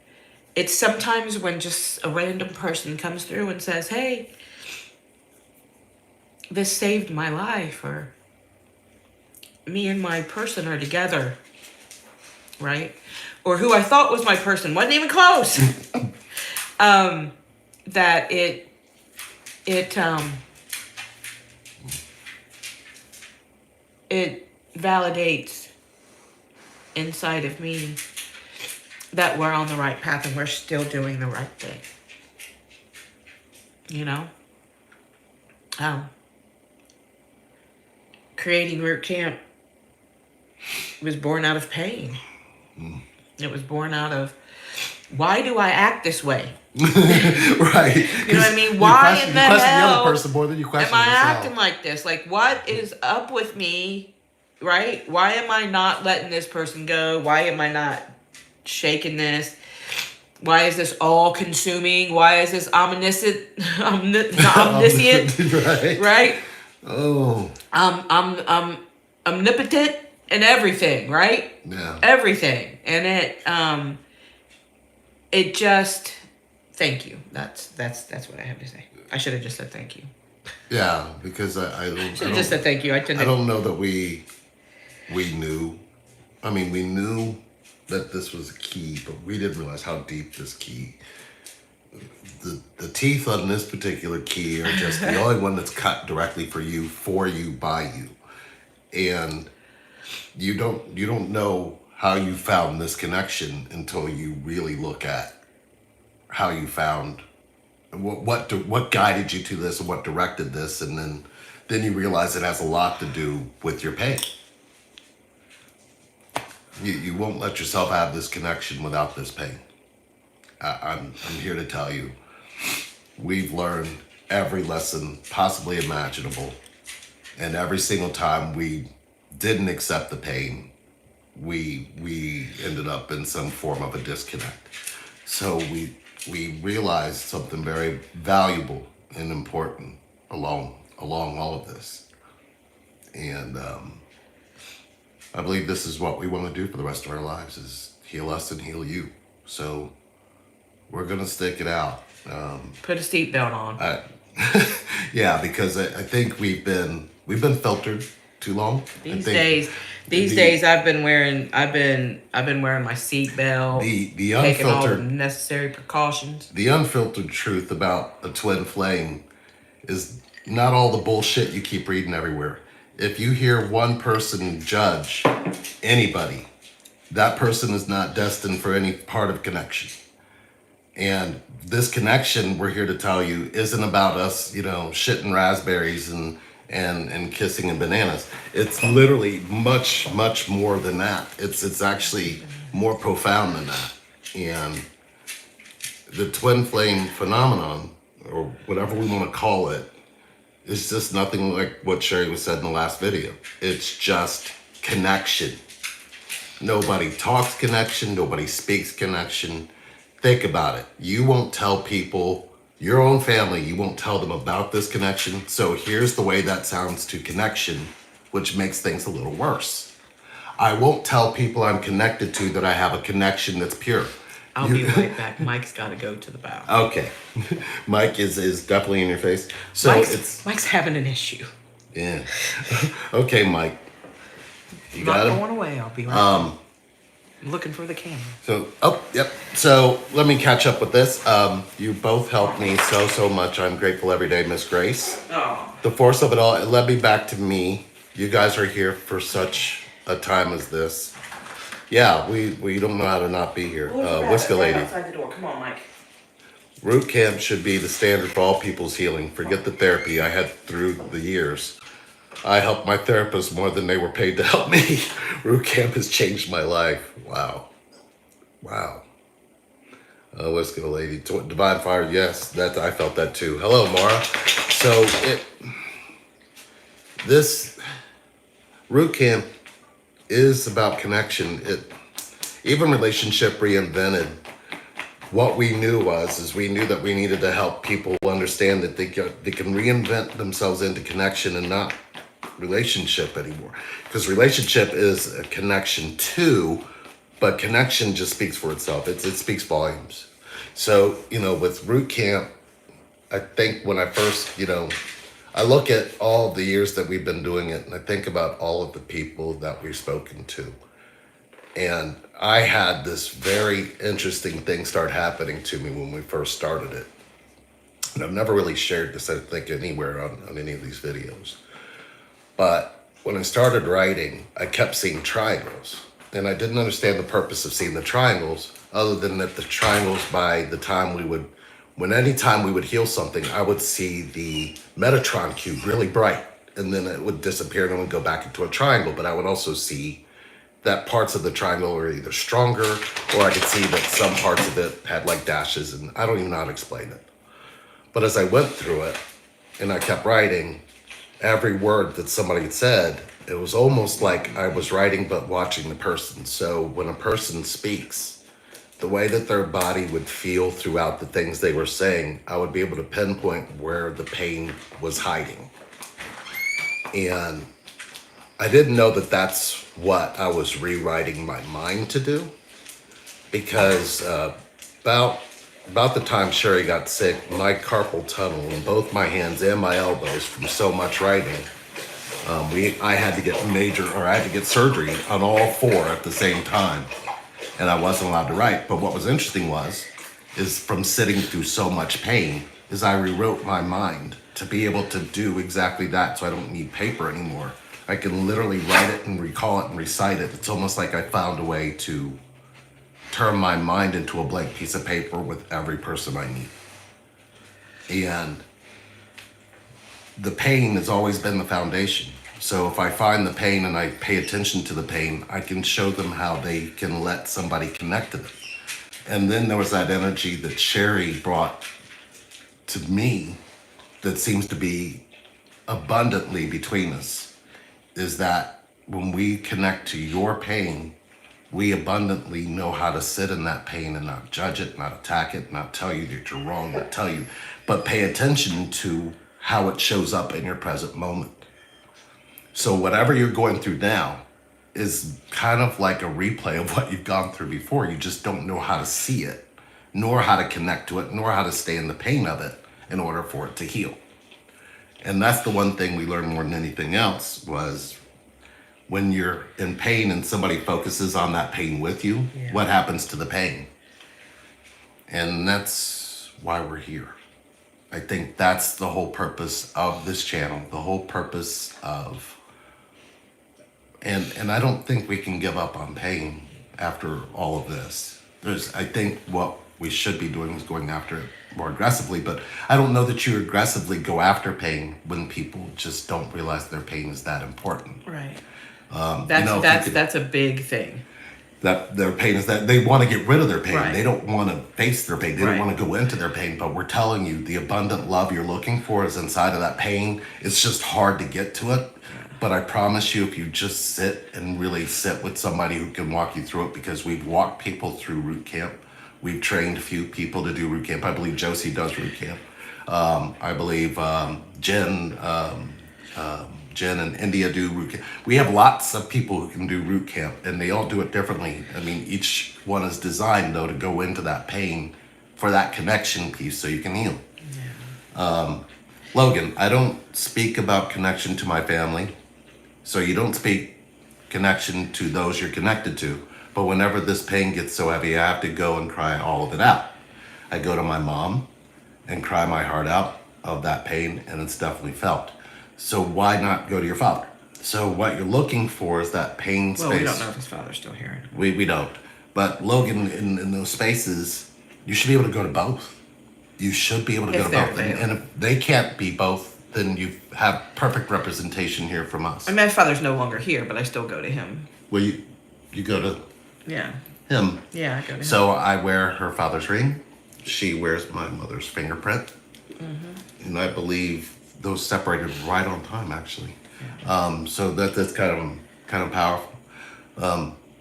it's sometimes when just a random person comes through and says, hey, this saved my life, or me and my person are together, right? Or who I thought was my person wasn't even close. That it validates inside of me that we're on the right path and we're still doing the right thing. You know? Creating Root Camp was born out of pain. It was born out of, why do I act this way? Right. You know what I mean? Why in the hell the other person more than you question am I yourself. acting like this? Like, what is up with me? Right? Why am I not letting this person go? Why am I not shaking this? Why is this all consuming? Why is this omniscient? Right. Right? Oh. I'm omnipotent in everything, right? Yeah. Everything. And it just, thank you. That's what I have to say. I should have just said thank you. Yeah, because I Should have just said thank you. I don't know that we knew. I mean, we knew that this was a key, but we didn't realize how deep this key. The teeth on this particular key are just the only one that's cut directly for you, by you, and you don't know how you found this connection until you really look at how you found what guided you to this and what directed this, and then you realize it has a lot to do with your pain. You won't let yourself have this connection without this pain. I'm here to tell you, we've learned every lesson possibly imaginable, and every single time we didn't accept the pain, we ended up in some form of a disconnect. So we realized something very valuable and important along all of this, and I believe this is what we want to do for the rest of our lives, is heal us and heal you. So we're gonna stick it out. Put a seatbelt on. Yeah, because I think we've been filtered too long. These days I've been wearing my seatbelt. The taking all the unfiltered necessary precautions. The unfiltered truth about a twin flame is not all the bullshit you keep reading everywhere. If you hear one person judge anybody, that person is not destined for any part of connection. And this connection, we're here to tell you, isn't about us, shitting raspberries and kissing and bananas. It's literally much, much more than that. It's actually more profound than that. And the twin flame phenomenon, or whatever we want to call it, is just nothing like what Sherry was said in the last video. It's just connection. Nobody talks connection. Nobody speaks connection. Think about it. You won't tell people, your own family, you won't tell them about this connection. So here's the way that sounds to connection, which makes things a little worse. I won't tell people I'm connected to that I have a connection that's pure. I'll be right back. Mike's got to go to the bow. Okay. Mike is definitely in your face. So Mike's having an issue. Yeah. Okay, Mike. You got him? Going away. I'll be right back. I'm looking for the camera. Yep. So let me catch up with this. You both helped me so much. I'm grateful every day, Miss Grace. Oh. The force of it all, it led me back to me. You guys are here for such a time as this. Yeah, we don't know how to not be here. Whiskey Lady. Outside the door. Come on, Mike. Root camp should be the standard for all people's healing. Forget the therapy I had through the years. I helped my therapist more than they were paid to help me. Root camp has changed my life. Wow. Whiskey Lady. Divine Fire, yes, I felt that too. Hello, Mara. So this root camp is about connection. Even Relationship reinvented what we knew we knew that we needed to help people understand that they can reinvent themselves into connection and not relationship anymore. Because relationship is a connection too, but connection just speaks for itself. It speaks volumes. So, with Root Camp, I think when I first, I look at all the years that we've been doing it, and I think about all of the people that we've spoken to. And I had this very interesting thing start happening to me when we first started it. And I've never really shared this, I think, anywhere on any of these videos. But when I started writing, I kept seeing triangles. And I didn't understand the purpose of seeing the triangles other than that the triangles, by the time anytime we would heal something, I would see the Metatron cube really bright, and then it would disappear and it would go back into a triangle. But I would also see that parts of the triangle were either stronger, or I could see that some parts of it had like dashes, and I don't even know how to explain it. But as I went through it and I kept writing, every word that somebody had said, it was almost like I was writing but watching the person. So when a person speaks, the way that their body would feel throughout the things they were saying, I would be able to pinpoint where the pain was hiding. And I didn't know that that's what I was rewriting my mind to do, because about the time Sherry got sick, my carpal tunnel in both my hands and my elbows from so much writing, I had to get surgery on all four at the same time, and I wasn't allowed to write. But what was interesting is from sitting through so much pain, is I rewrote my mind to be able to do exactly that, so I don't need paper anymore. I can literally write it and recall it and recite it. It's almost like I found a way to turn my mind into a blank piece of paper with every person I meet. And the pain has always been the foundation. So if I find the pain and I pay attention to the pain, I can show them how they can let somebody connect to it. And then there was that energy that Sherry brought to me that seems to be abundantly between us, is that when we connect to your pain, we abundantly know how to sit in that pain and not judge it, not attack it, not tell you that you're wrong, not tell you, but pay attention to how it shows up in your present moment. So whatever you're going through now is kind of like a replay of what you've gone through before. You just don't know how to see it, nor how to connect to it, nor how to stay in the pain of it in order for it to heal. And that's the one thing we learned more than anything else, was when you're in pain and somebody focuses on that pain with you, what happens to the pain? And that's why we're here. I think that's the whole purpose of this channel, the whole purpose of, and I don't think we can give up on pain after all of this. I think what we should be doing is going after it more aggressively, but I don't know that you aggressively go after pain when people just don't realize their pain is that important. Right. That's a big thing. That their pain is that they want to get rid of their pain. Right. They don't want to face their pain. They don't want to go into their pain. But we're telling you, the abundant love you're looking for is inside of that pain. It's just hard to get to it. But I promise you, if you just sit and really sit with somebody who can walk you through it, because we've walked people through root camp. We've trained a few people to do root camp. I believe Josie does root camp. I believe Jen and India do root camp. We have lots of people who can do root camp, and they all do it differently. I mean, each one is designed, though, to go into that pain for that connection piece so you can heal. Yeah. Logan, I don't speak about connection to my family, so you don't speak connection to those you're connected to. But whenever this pain gets so heavy, I have to go and cry all of it out. I go to my mom and cry my heart out of that pain, and it's definitely felt. So why not go to your father? So what you're looking for is that pain space. Well, we don't know if his father's still here. We don't. But Logan, in those spaces, you should be able to go to both. You should be able to go to both. And if they can't be both, then you have perfect representation here from us. I mean, my father's no longer here, but I still go to him. Well, you go to him. Yeah, I go to him. So I wear her father's ring. She wears my mother's fingerprint. Mm-hmm. And I believe those separated right on time, actually. Yeah. So that's kind of powerful.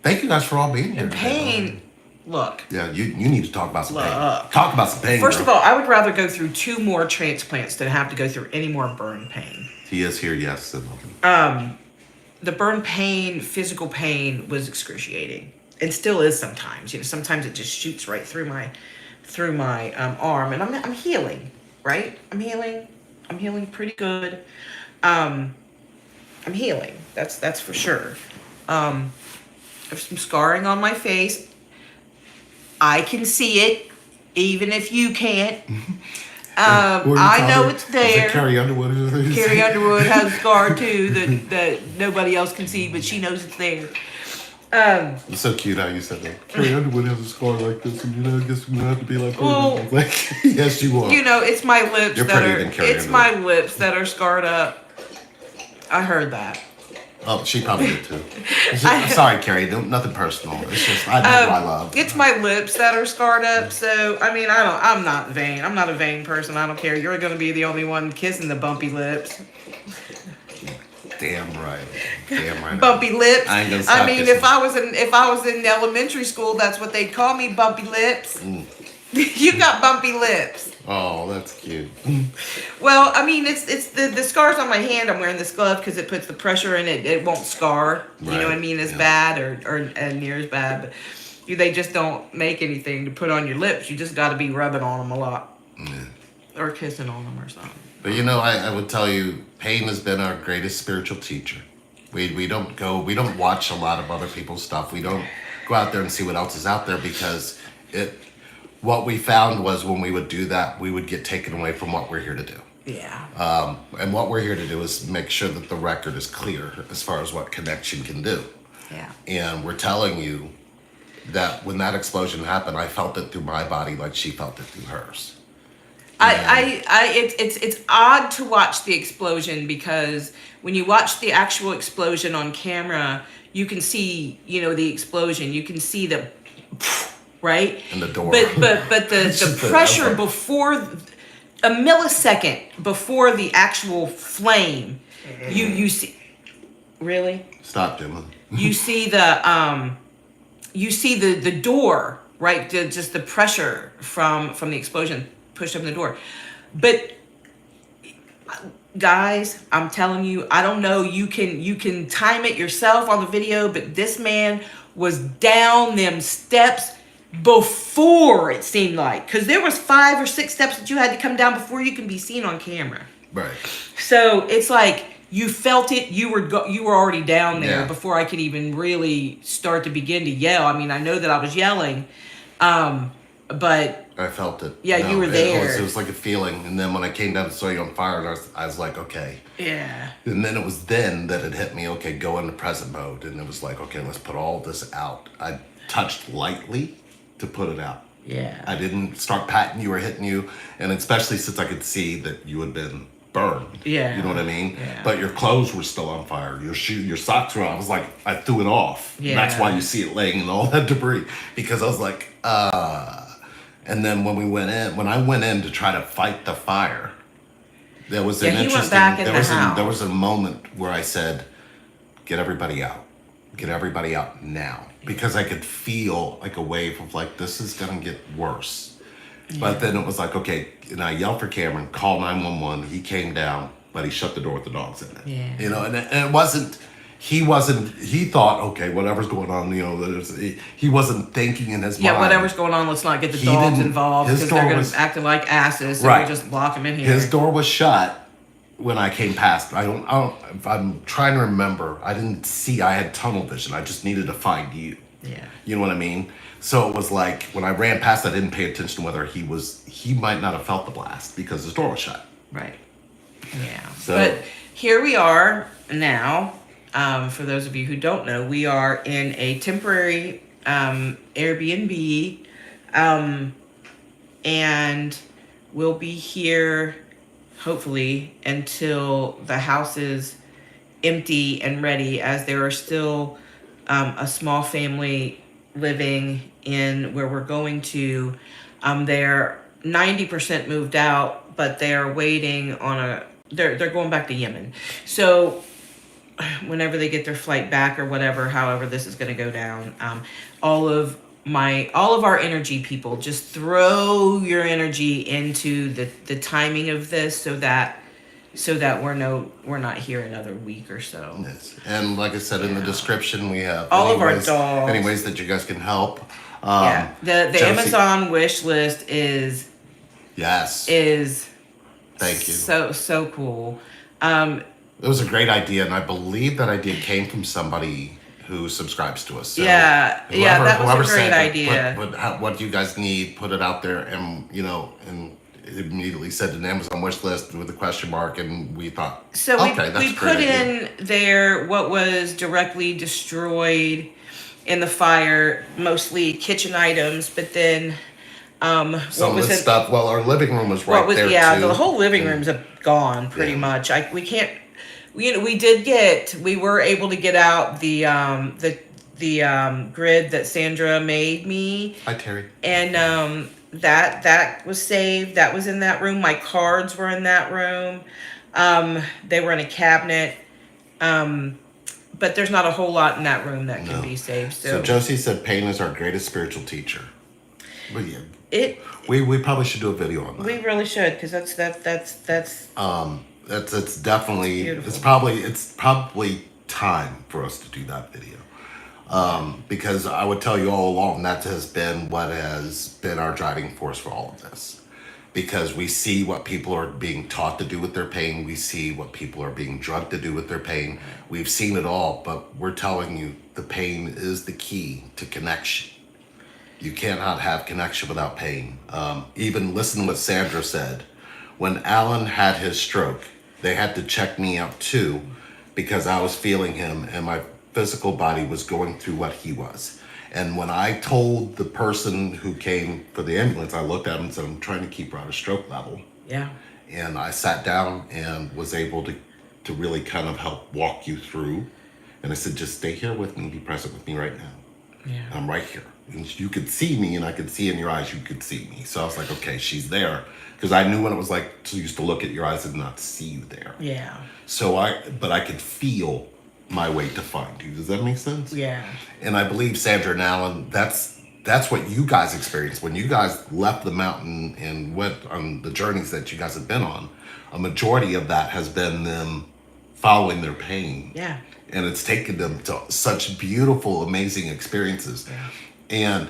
Thank you guys for all being here. And pain, look. Yeah, you need to talk about some pain. Talk about some pain. First of all, I would rather go through 2 more transplants than have to go through any more burn pain. He is here, yes. The burn pain, physical pain, was excruciating, and still is sometimes. You know, sometimes it just shoots right through my arm, and I'm healing, right? I'm healing pretty good. I'm healing. That's for sure. There's some scarring on my face. I can see it, even if you can't. I know it's there. Carrie Underwood. Carrie Underwood has a scar too that nobody else can see, but she knows it's there. It's so cute how you said that. Carrie Underwood has a scar like this, and I guess we're gonna have to be like her. Well, Like, yes, you are. It's my lips You're that prettier are. than Carrie It's my lips that are scarred up. I heard that. Oh, she probably did too. Sorry, Carrie. Nothing personal. It's just I know who I love. It's my lips that are scarred up. So I mean, I'm not vain. I'm not a vain person. I don't care. You're gonna be the only one kissing the bumpy lips. Damn right. Damn right. Bumpy lips. I ain't gonna stop mean, kissing. if I was in elementary school, that's what they'd call me, bumpy lips. You got bumpy lips. Oh, that's cute. Well, I mean, it's the scars on my hand. I'm wearing this glove because it puts the pressure in it. It won't scar. You know what I mean? As bad or near as bad. But they just don't make anything to put on your lips. You just got to be rubbing on them a lot. Or kissing on them or something. But I would tell you, pain has been our greatest spiritual teacher. We don't watch a lot of other people's stuff. We don't go out there and see what else is out there because what we found was when we would do that, we would get taken away from what we're here to do. Yeah. And what we're here to do is make sure that the record is clear as far as what connection can do. Yeah. And we're telling you that when that explosion happened, I felt it through my body like she felt it through hers. It's odd to watch the explosion because when you watch the actual explosion on camera, you can see, the explosion. You can see the, right? And the door. But the pressure before, a millisecond before the actual flame, you see, really? Stop, Gemma. You see the door, right? Just the pressure from the explosion pushed open the door. But guys, I'm telling you, I don't know, you can time it yourself on the video, but this man was down them steps before, it seemed like, because there was 5 or 6 steps that you had to come down before you can be seen on camera. Right. So it's like you felt it. You were already down there before I could even really start to begin to yell. I mean, I know that I was yelling, but I felt it. Yeah, you were there. It was like a feeling, and then when I came down and saw you on fire, and I was like, okay. Yeah. And then it was then that it hit me. Okay, go into present mode, and it was like, okay, let's put all this out. I touched lightly to put it out. Yeah. I didn't start patting you or hitting you, and especially since I could see that you had been burned. Yeah. You know what I mean? Yeah. But your clothes were still on fire. Your socks were on. I was like, I threw it off. Yeah. That's why you see it laying in all that debris. Because I was like, And then when I went in to try to fight the fire, there was an interesting. Went back in the house. There was a moment where I said, "Get everybody out. Get everybody out now," because I could feel like a wave of like this is gonna get worse. Yeah. But then it was like, okay, and I yelled for Kameron, call 911. He came down, but he shut the door with the dogs in it. Yeah. And it wasn't. He thought, okay, whatever's going on, he wasn't thinking in his mind. Yeah, whatever's going on, let's not get the dogs involved because they're going to acting like asses, so we just lock them in here. His door was shut when I came past. I'm trying to remember. I didn't see, I had tunnel vision. I just needed to find you. Yeah. You know what I mean? So it was like, when I ran past, I didn't pay attention to whether he might not have felt the blast because his door was shut. Right. Yeah. So, but here we are now. For those of you who don't know, we are in a temporary AirBNB, and we'll be here hopefully until the house is empty and ready, as there are still a small family living in where we're going to. They're 90% moved out, but they're waiting on they're going back to Yemen. So whenever they get their flight back or whatever, however this is going to go down, all of our energy, people, just throw your energy into the timing of this so that we're not here another week or so. Yes. And like I said in the description, we have all of our dogs. Any ways that you guys can help. The Josie, Amazon wish list is thank you. So cool. It was a great idea, and I believe that idea came from somebody who subscribes to us. So that was a great idea. What do you guys need? Put it out there, and and it immediately said an Amazon wish list with a question mark, and we thought, so we put in there what was directly destroyed, in the fire, mostly kitchen items, but then Some what of was the it? stuff. Well, our living room was right What was there yeah? too. The whole living room's gone pretty Yeah. much. We can't. We were able to get out the grid that Sandra made me, Hi, Terry. and that was saved. That was in that room. My cards were in that room. They were in a cabinet. But there's not a whole lot in that room that can No. be saved. So Josie said pain is our greatest spiritual teacher. But yeah, It we probably should do a video on that. we really should, because that's It's definitely beautiful. it's probably time for us to do that video. Because I would tell you all along that has been what has been our driving force for all of this. Because we see what people are being taught to do with their pain. We see what people are being drugged to do with their pain. We've seen it all, but we're telling you the pain is the key to connection. You cannot have connection without pain. Even listen to what Sandra said. When Alan had his stroke, they had to check me out too, because I was feeling him and my physical body was going through what he was. And when I told the person who came for the ambulance, I looked at him and said, I'm trying to keep her at a stroke level. Yeah. And I sat down and was able to really kind of help walk you through. And I said, just stay here with me, be present with me right now. Yeah. I'm right here. And you could see me, and I could see in your eyes, you could see me. So I was like, okay, she's there. Because I knew what it was like to used to look at your eyes and not see you there. Yeah. But I could feel my way to find you. Does that make sense? Yeah. And I believe Sandra and Alan, that's what you guys experienced when you guys left the mountain and went on the journeys that you guys have been on. A majority of that has been them following their pain. Yeah. And it's taken them to such beautiful, amazing experiences. Yeah. And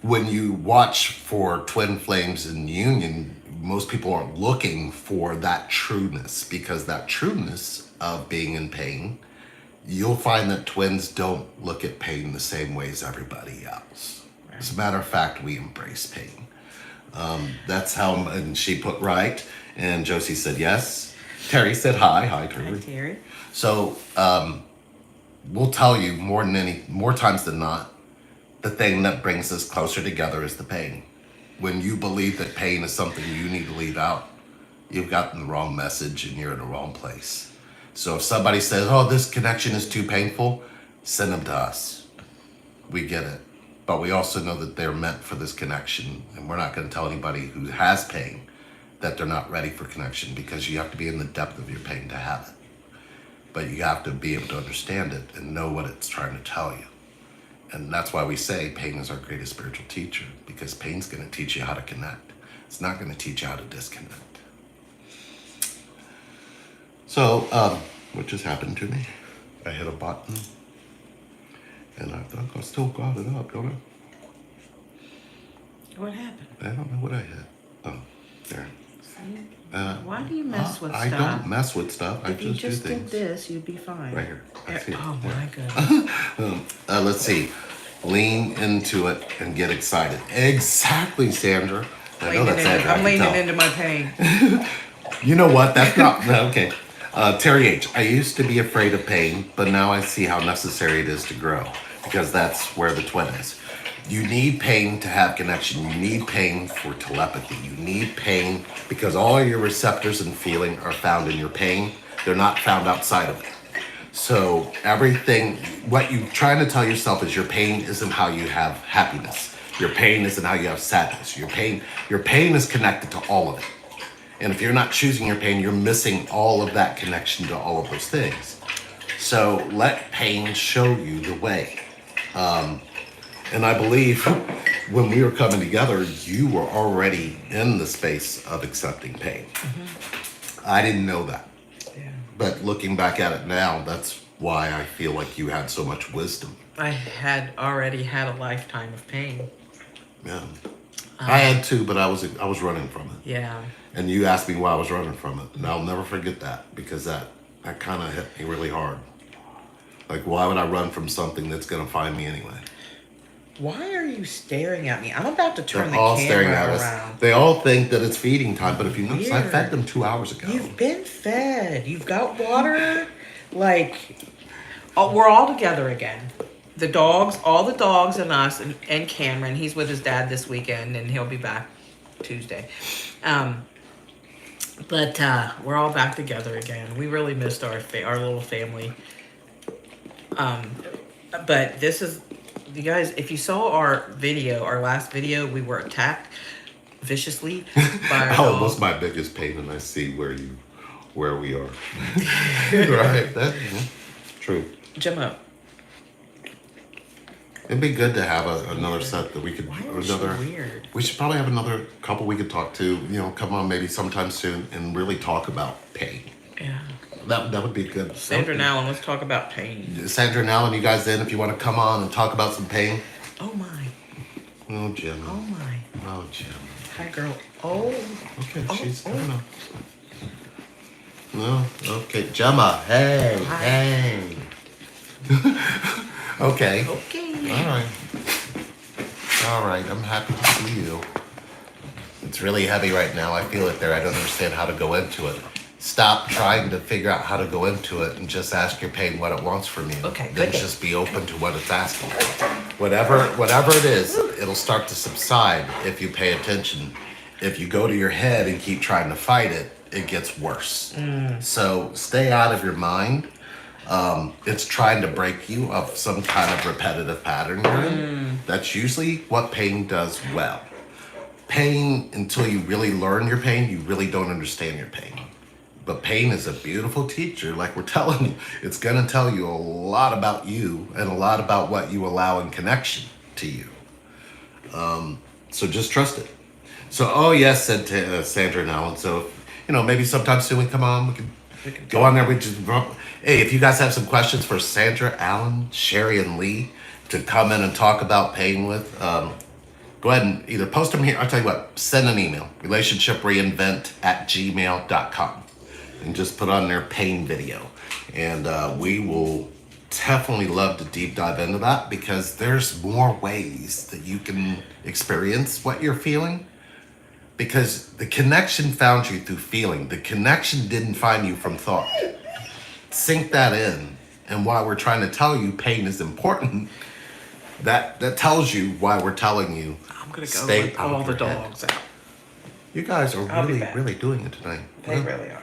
when you watch for twin flames in union, most people aren't looking for that trueness, because that trueness of being in pain, you'll find that twins don't look at pain the same way as everybody else. Right. As a matter of fact, we embrace pain. That's how, and she put right, and Josie said yes. Terry said hi. Hi, Terry. Hi, Terry. So we'll tell you more times than not, the thing that brings us closer together is the pain. When you believe that pain is something you need to leave out, you've gotten the wrong message and you're in the wrong place. So if somebody says, oh, this connection is too painful, send them to us. We get it. But we also know that they're meant for this connection. And we're not going to tell anybody who has pain that they're not ready for connection, because you have to be in the depth of your pain to have it. But you have to be able to understand it and know what it's trying to tell you. And that's why we say pain is our greatest spiritual teacher, because pain's going to teach you how to connect. It's not going to teach you how to disconnect. So, what just happened to me? I hit a button, and I think I still got it up, don't I? What happened? I don't know what I hit. Oh, there. Why do you mess with I stuff? don't mess with stuff. If you just do did things. this, you'd be fine. Right here. I see it. Oh Yeah. my goodness. Let's see. Lean into it and get excited. Exactly, Sandra. I know that's Sandra. I'm leaning into my pain. You know what? That's not okay. Terry H. I used to be afraid of pain, but now I see how necessary it is to grow, because that's where the twin is. You need pain to have connection. You need pain for telepathy. You need pain because all your receptors and feeling are found in your pain. They're not found outside of it. So everything, what you're trying to tell yourself is your pain isn't how you have happiness. Your pain isn't how you have sadness. Your pain is connected to all of it. And if you're not choosing your pain, you're missing all of that connection to all of those things. So let pain show you the way. And I believe when we were coming together, you were already in the space of accepting pain. Mm-hmm. I didn't know that. Yeah. But looking back at it now, that's why I feel like you had so much wisdom. I had already had a lifetime of pain. Yeah. I had too, but I was running from it. Yeah. And you asked me why I was running from it. And I'll never forget that, because that kind of hit me really hard. Like, why would I run from something that's going to find me anyway? Why are you staring at me? I'm about to turn They're all the staring camera at us. around. They all think that it's feeding time, but if you notice, I Weird. fed them 2 hours ago. You've been fed. You've got water. Like, oh, we're all together again. the dogs, all the dogs and us and Cameron. He's with his dad this weekend, and he'll be back Tuesday. But we're all back together again. We really missed our little family. But this is, you guys, if you saw our last video, we were attacked viciously by our dog. Almost my biggest pain, and I see where we are. Right, that's true. Gemma. It'd be good to have another set that we could. Why is she weird? We should probably have another couple we could talk to. Come on, maybe sometime soon, and really talk about pain. Yeah. That would be good. Sandra and Alan, let's talk about pain. Sandra and Alan, you guys in if you want to come on and talk about some pain. Oh my. Oh, Jim. Oh my. Oh, Jim. Hi, girl. Oh. Okay, she's coming up. No, okay, Gemma. Hey, Hi. hey. Okay. Okay. All right. I'm happy to see you. It's really heavy right now. I feel it there. I don't understand how to go into it. Stop trying to figure out how to go into it and just ask your pain what it wants from you. Okay, Then good. just be open to what it's asking. Whatever it is, it'll start to subside if you pay attention. If you go to your head and keep trying to fight it, it gets worse. So stay out of your mind. It's trying to break you of some kind of repetitive pattern you're in. That's usually what pain does well. Pain, until you really learn your pain, you really don't understand your pain. But pain is a beautiful teacher, like we're telling you. It's going to tell you a lot about you and a lot about what you allow in connection to you. So just trust it. So, oh yes, said Sandra and Alan. So, maybe sometime soon we come on. We can go on there. Hey, if you guys have some questions for Sandra, Alan, Sherry, and Lee to come in and talk about pain with, go ahead and either post them here. I'll tell you what, send an email, relationshipreinvent@gmail.com. And just put on their pain video. And we will definitely love to deep dive into that, because there's more ways that you can experience what you're feeling. Because the connection found you through feeling. The connection didn't find you from thought. Sink that in. And while we're trying to tell you pain is important, that tells you why we're telling you. I'm going to go stay let out all of the your head. dogs out. You guys are I'll be really, back. really doing it tonight. They really are.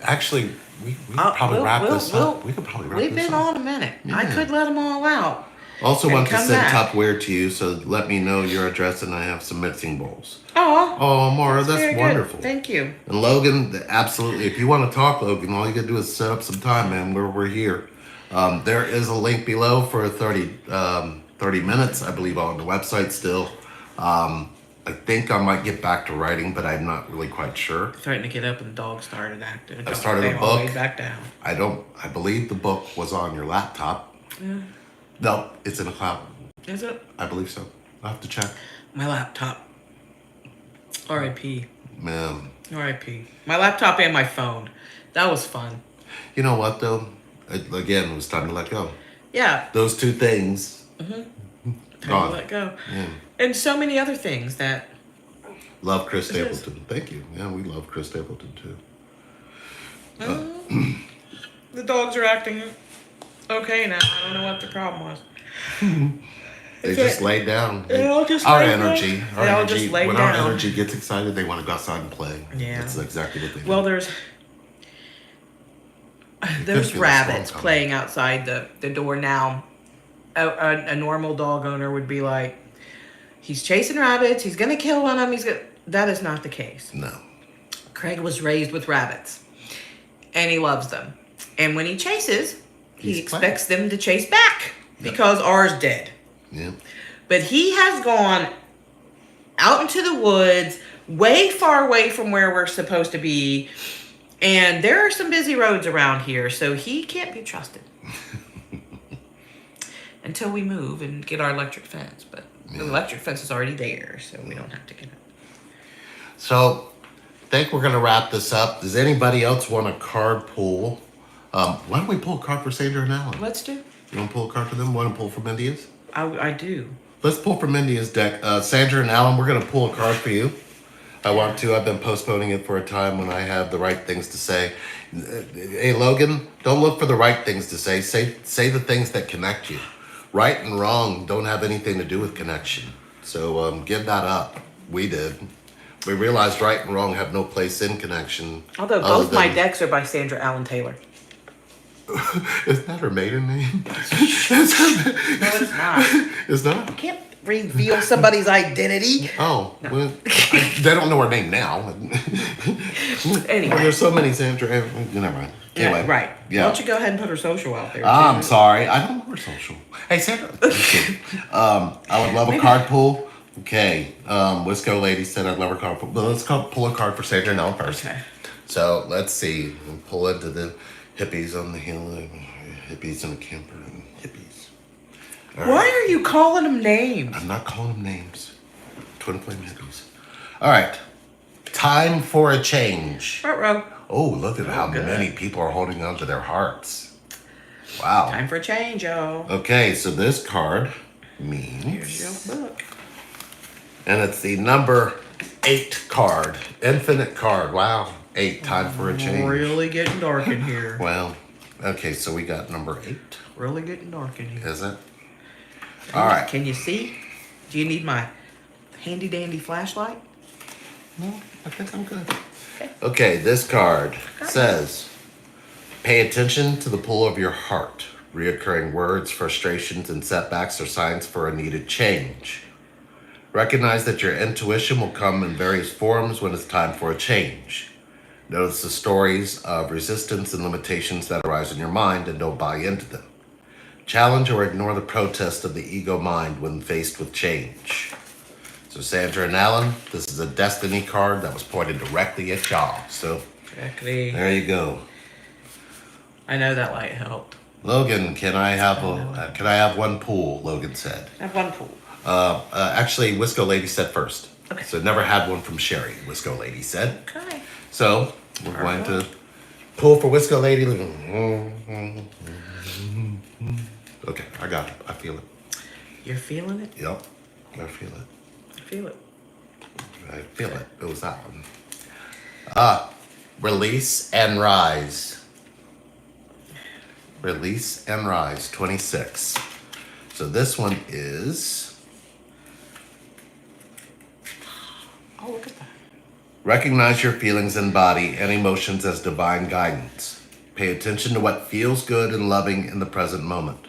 Actually, we could probably wrap this up. We could probably wrap this up. We've been on a minute. I Yeah. could let them all out. Also and want to come send back. Tupperware to you, so let me know your address and I have some mixing bowls. Oh, Oh, Maura, that's very good. wonderful. Thank you. And Logan, absolutely. If you want to talk, Logan, all you gotta do is set up some time, man. We're here. There is a link below for 30 minutes, I believe, on the website still. I think I might get back to writing, but I'm not really quite sure. Starting to get up and the dog started acting. I started They a all book. laid back down. I believe the book was on your laptop. Yeah. No, it's in the cloud. Is it? I believe so. I'll have to check. My laptop. R.I.P. Man. R.I.P. My laptop and my phone. That was fun. You know what, though? Again, it was time to let go. Yeah. Those two things. Time Gone. to let go. Yeah. And so many other things that. Love Chris It is. Stapleton. Thank you. Yeah, we love Chris Stapleton, too. The dogs are acting okay now. I don't know what the problem was. They just lay down. They all just our lay down. energy. Our They all energy. just lay when our down. energy gets excited, they want to go outside and play. Yeah. That's exactly what they do. Well, there's feel the rabbits storm coming. playing outside the door now. A normal dog owner would be like, he's chasing rabbits. He's gonna kill one of them. That is not the case. No. Craig was raised with rabbits, and he loves them. And when he chases, he He's expects them to chase back because ours did. Yeah. But he has gone out into the woods, way far away from where we're supposed to be. And there are some busy roads around here, so he can't be trusted. Until we move and get our electric fence. But the electric fence is already there, so we don't have to get it. So, I think we're going to wrap this up. Does anybody else want a card pull? Why don't we pull a card for Sandra and Alan? Let's do. You want to pull a card for them? Want to pull from India's? I do. Let's pull from India's deck. Sandra and Alan, we're going to pull a card for you. I want to. I've been postponing it for a time when I have the right things to say. Hey, Logan, don't look for the right things to say. Say the things that connect you. Right and wrong don't have anything to do with connection. So give that up. We did. We realized right and wrong have no place in connection. Although both my decks are by Sandra Allen Taylor. Isn't that her maiden name? No, it's not. It's not? You can't reveal somebody's identity. Oh, no. Well, they don't know her name now. Anyway. Well, there's so many Sandra. Never mind. Anyway, Yeah, right. Yeah. Why don't you go ahead and put her social out there? I'm sorry. I don't know her social. Hey, Sandra. I would love a card pull. Okay. Wisco Lady said I'd love her card pull. But let's pull a card for Sandra now first. Okay. So let's see. We'll pull into the hippies on the hill. Hippies in a camper. And hippies. All Why right. are you calling them names? I'm not calling them names. Twin flame hippies. All right. Time for a change. Front row. Oh, look at how good. many people are holding on to their hearts. Wow. Time for a change, y'all. Okay, so this card means... Here's your book. And it's the number 8 card. Infinite card. Wow. 8. Time for a change. Really getting dark in here. Well, okay, so we got number 8. Really getting dark in here. Is it? All right. Can you see? Do you need my handy dandy flashlight? No, I think I'm good. Okay, this card says, pay attention to the pull of your heart. Reoccurring words, frustrations, and setbacks are signs for a needed change. Recognize that your intuition will come in various forms when it's time for a change. Notice the stories of resistance and limitations that arise in your mind and don't buy into them. Challenge or ignore the protest of the ego mind when faced with change. So Sandra and Alan, this is a destiny card that was pointed directly at y'all. So Exactly. there you go. I know that light helped. Logan, can I have one pull? Logan said. I have one pool. Actually, Wisco Lady said first. Okay. So never had one from Sherry. Wisco Lady said. Okay. So we're going to pull for Wisco Lady. Okay, I got it. I feel it. You're feeling it? Yep, I feel it. I feel it. I feel it. It was that one. Release and rise. Release and rise, 26. So this one is Oh, look at that. recognize your feelings and body and emotions as divine guidance. Pay attention to what feels good and loving in the present moment.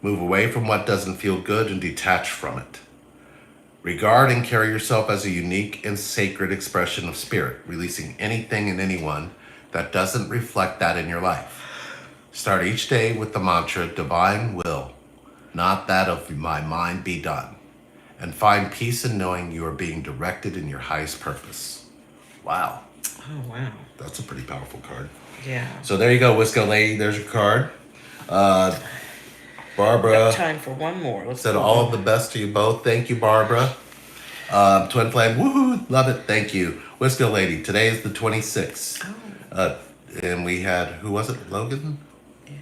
Move away from what doesn't feel good and detach from it. Regard and carry yourself as a unique and sacred expression of spirit, releasing anything and anyone that doesn't reflect that in your life. Start each day with the mantra, divine will, not that of my mind be done. And find peace in knowing you are being directed in your highest purpose. Wow. Oh, wow. That's a pretty powerful card. Yeah. So there you go, Wisco Lady. There's your card. Barbara Time for one more. Let's said go. all of the best to you both. Thank you, Barbara. Twin Flame, woohoo, love it. Thank you. Wisco Lady, today is the 26th. Oh. And we had, who was it? Logan? Yeah.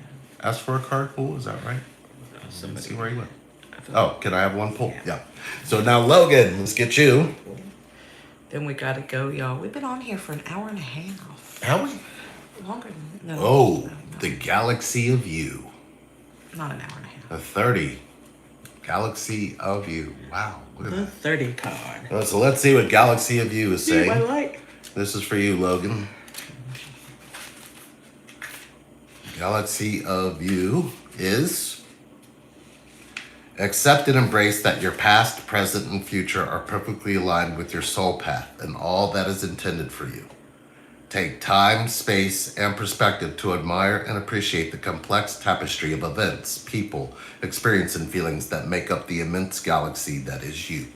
Asked for a card pull, is that right? Let's Somebody. see where he went. I thought- Oh, can I have one pull? Yeah. So now, Logan, let's get you. Then we gotta go, y'all. We've been on here for an hour and a half. How we? Longer than Oh, no, the galaxy of you. not an hour and a half. A 30. Galaxy of you. Wow. Look at The that. 30 card. So let's see what Galaxy of You is See my saying. light? This is for you, Logan. Galaxy of You is accept and embrace that your past, present, and future are perfectly aligned with your soul path and all that is intended for you. Take time, space, and perspective to admire and appreciate the complex tapestry of events, people, experience, and feelings that make up the immense galaxy that is you.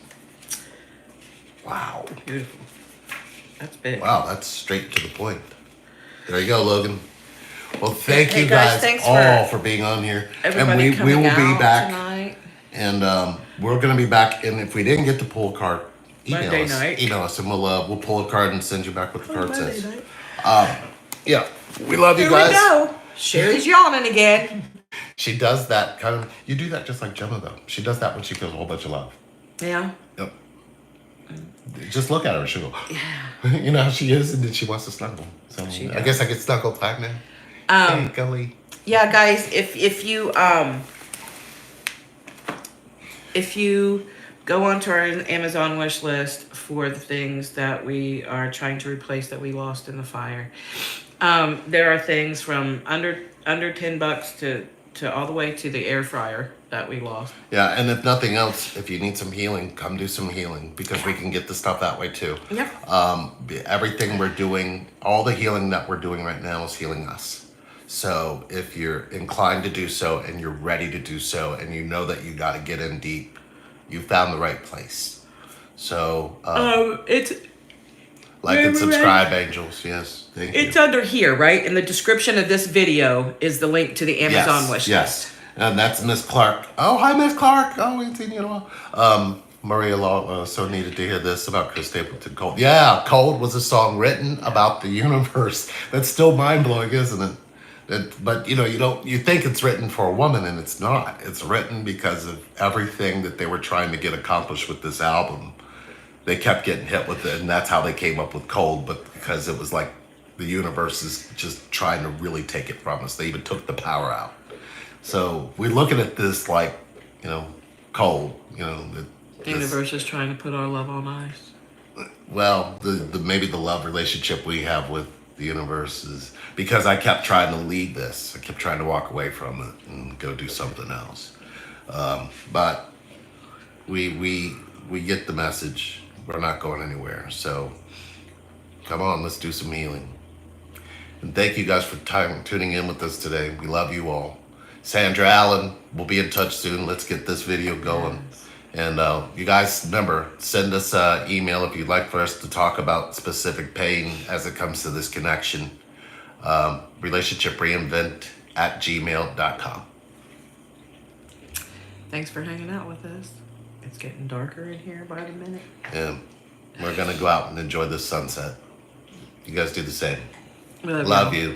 Wow. Beautiful. That's big. Wow, that's straight to the point. There you go, Logan. Well, thank Hey, you guys, guys thanks all for for being on here. Everybody And we coming will out be back. tonight. And we're going to be back. And if we didn't get to pull a card, Monday night. email us and we'll pull a card and send you back what the card Monday says. night. Yeah, we love you Here guys. we go. Sherry's yawning again. She does that kind of, you do that just like Gemma though. She does that when she feels a whole bunch of love. Yeah. Yep. Just look at her, she'll go, Yeah. you know how she is, and then she wants to snuggle. So She I does. guess I get snuggle time now. Hey, Gully. Yeah, guys, if you if you go onto our Amazon wish list for the things that we are trying to replace that we lost in the fire, there are things from under $10 to all the way to the air fryer that we lost. Yeah, and if nothing else, if you need some healing, come do some healing because we can get the stuff that way too. Yep. Everything we're doing, all the healing that we're doing right now is healing us. So if you're inclined to do so and you're ready to do so and you know that you got to get in deep, you found the right place. So It's like and subscribe, angels. Yes, thank you. it's under here, right? In the description of this video is the link to the Amazon wish Yes, list. and that's Miss Clark. Oh, hi, Miss Clark. Oh, we ain't seen you in a while. Maria Law so needed to hear this about Chris Stapleton. Cold. Yeah, Cold was a song written about the universe. That's still mind blowing, isn't it? But you think it's written for a woman, and it's not. It's written because of everything that they were trying to get accomplished with this album. They kept getting hit with it, and that's how they came up with Cold. But because it was like the universe is just trying to really take it from us, they even took the power out. So we're looking at this like, cold. The universe is trying to put our love on ice. Well, the maybe the love relationship we have with the universe is because I kept trying to lead this. I kept trying to walk away from it and go do something else. But we get the message. We're not going anywhere. So come on, let's do some healing. And thank you guys for tuning in with us today. We love you all. Sandra Allen, we'll be in touch soon. Let's get this video going. Yes. And you guys, remember, send us an email if you'd like for us to talk about specific pain as it comes to this connection. RelationshipReinvent@gmail.com. Thanks for hanging out with us. It's getting darker in here by the minute. Yeah. We're going to go out and enjoy this sunset. You guys do the same. Love Love you.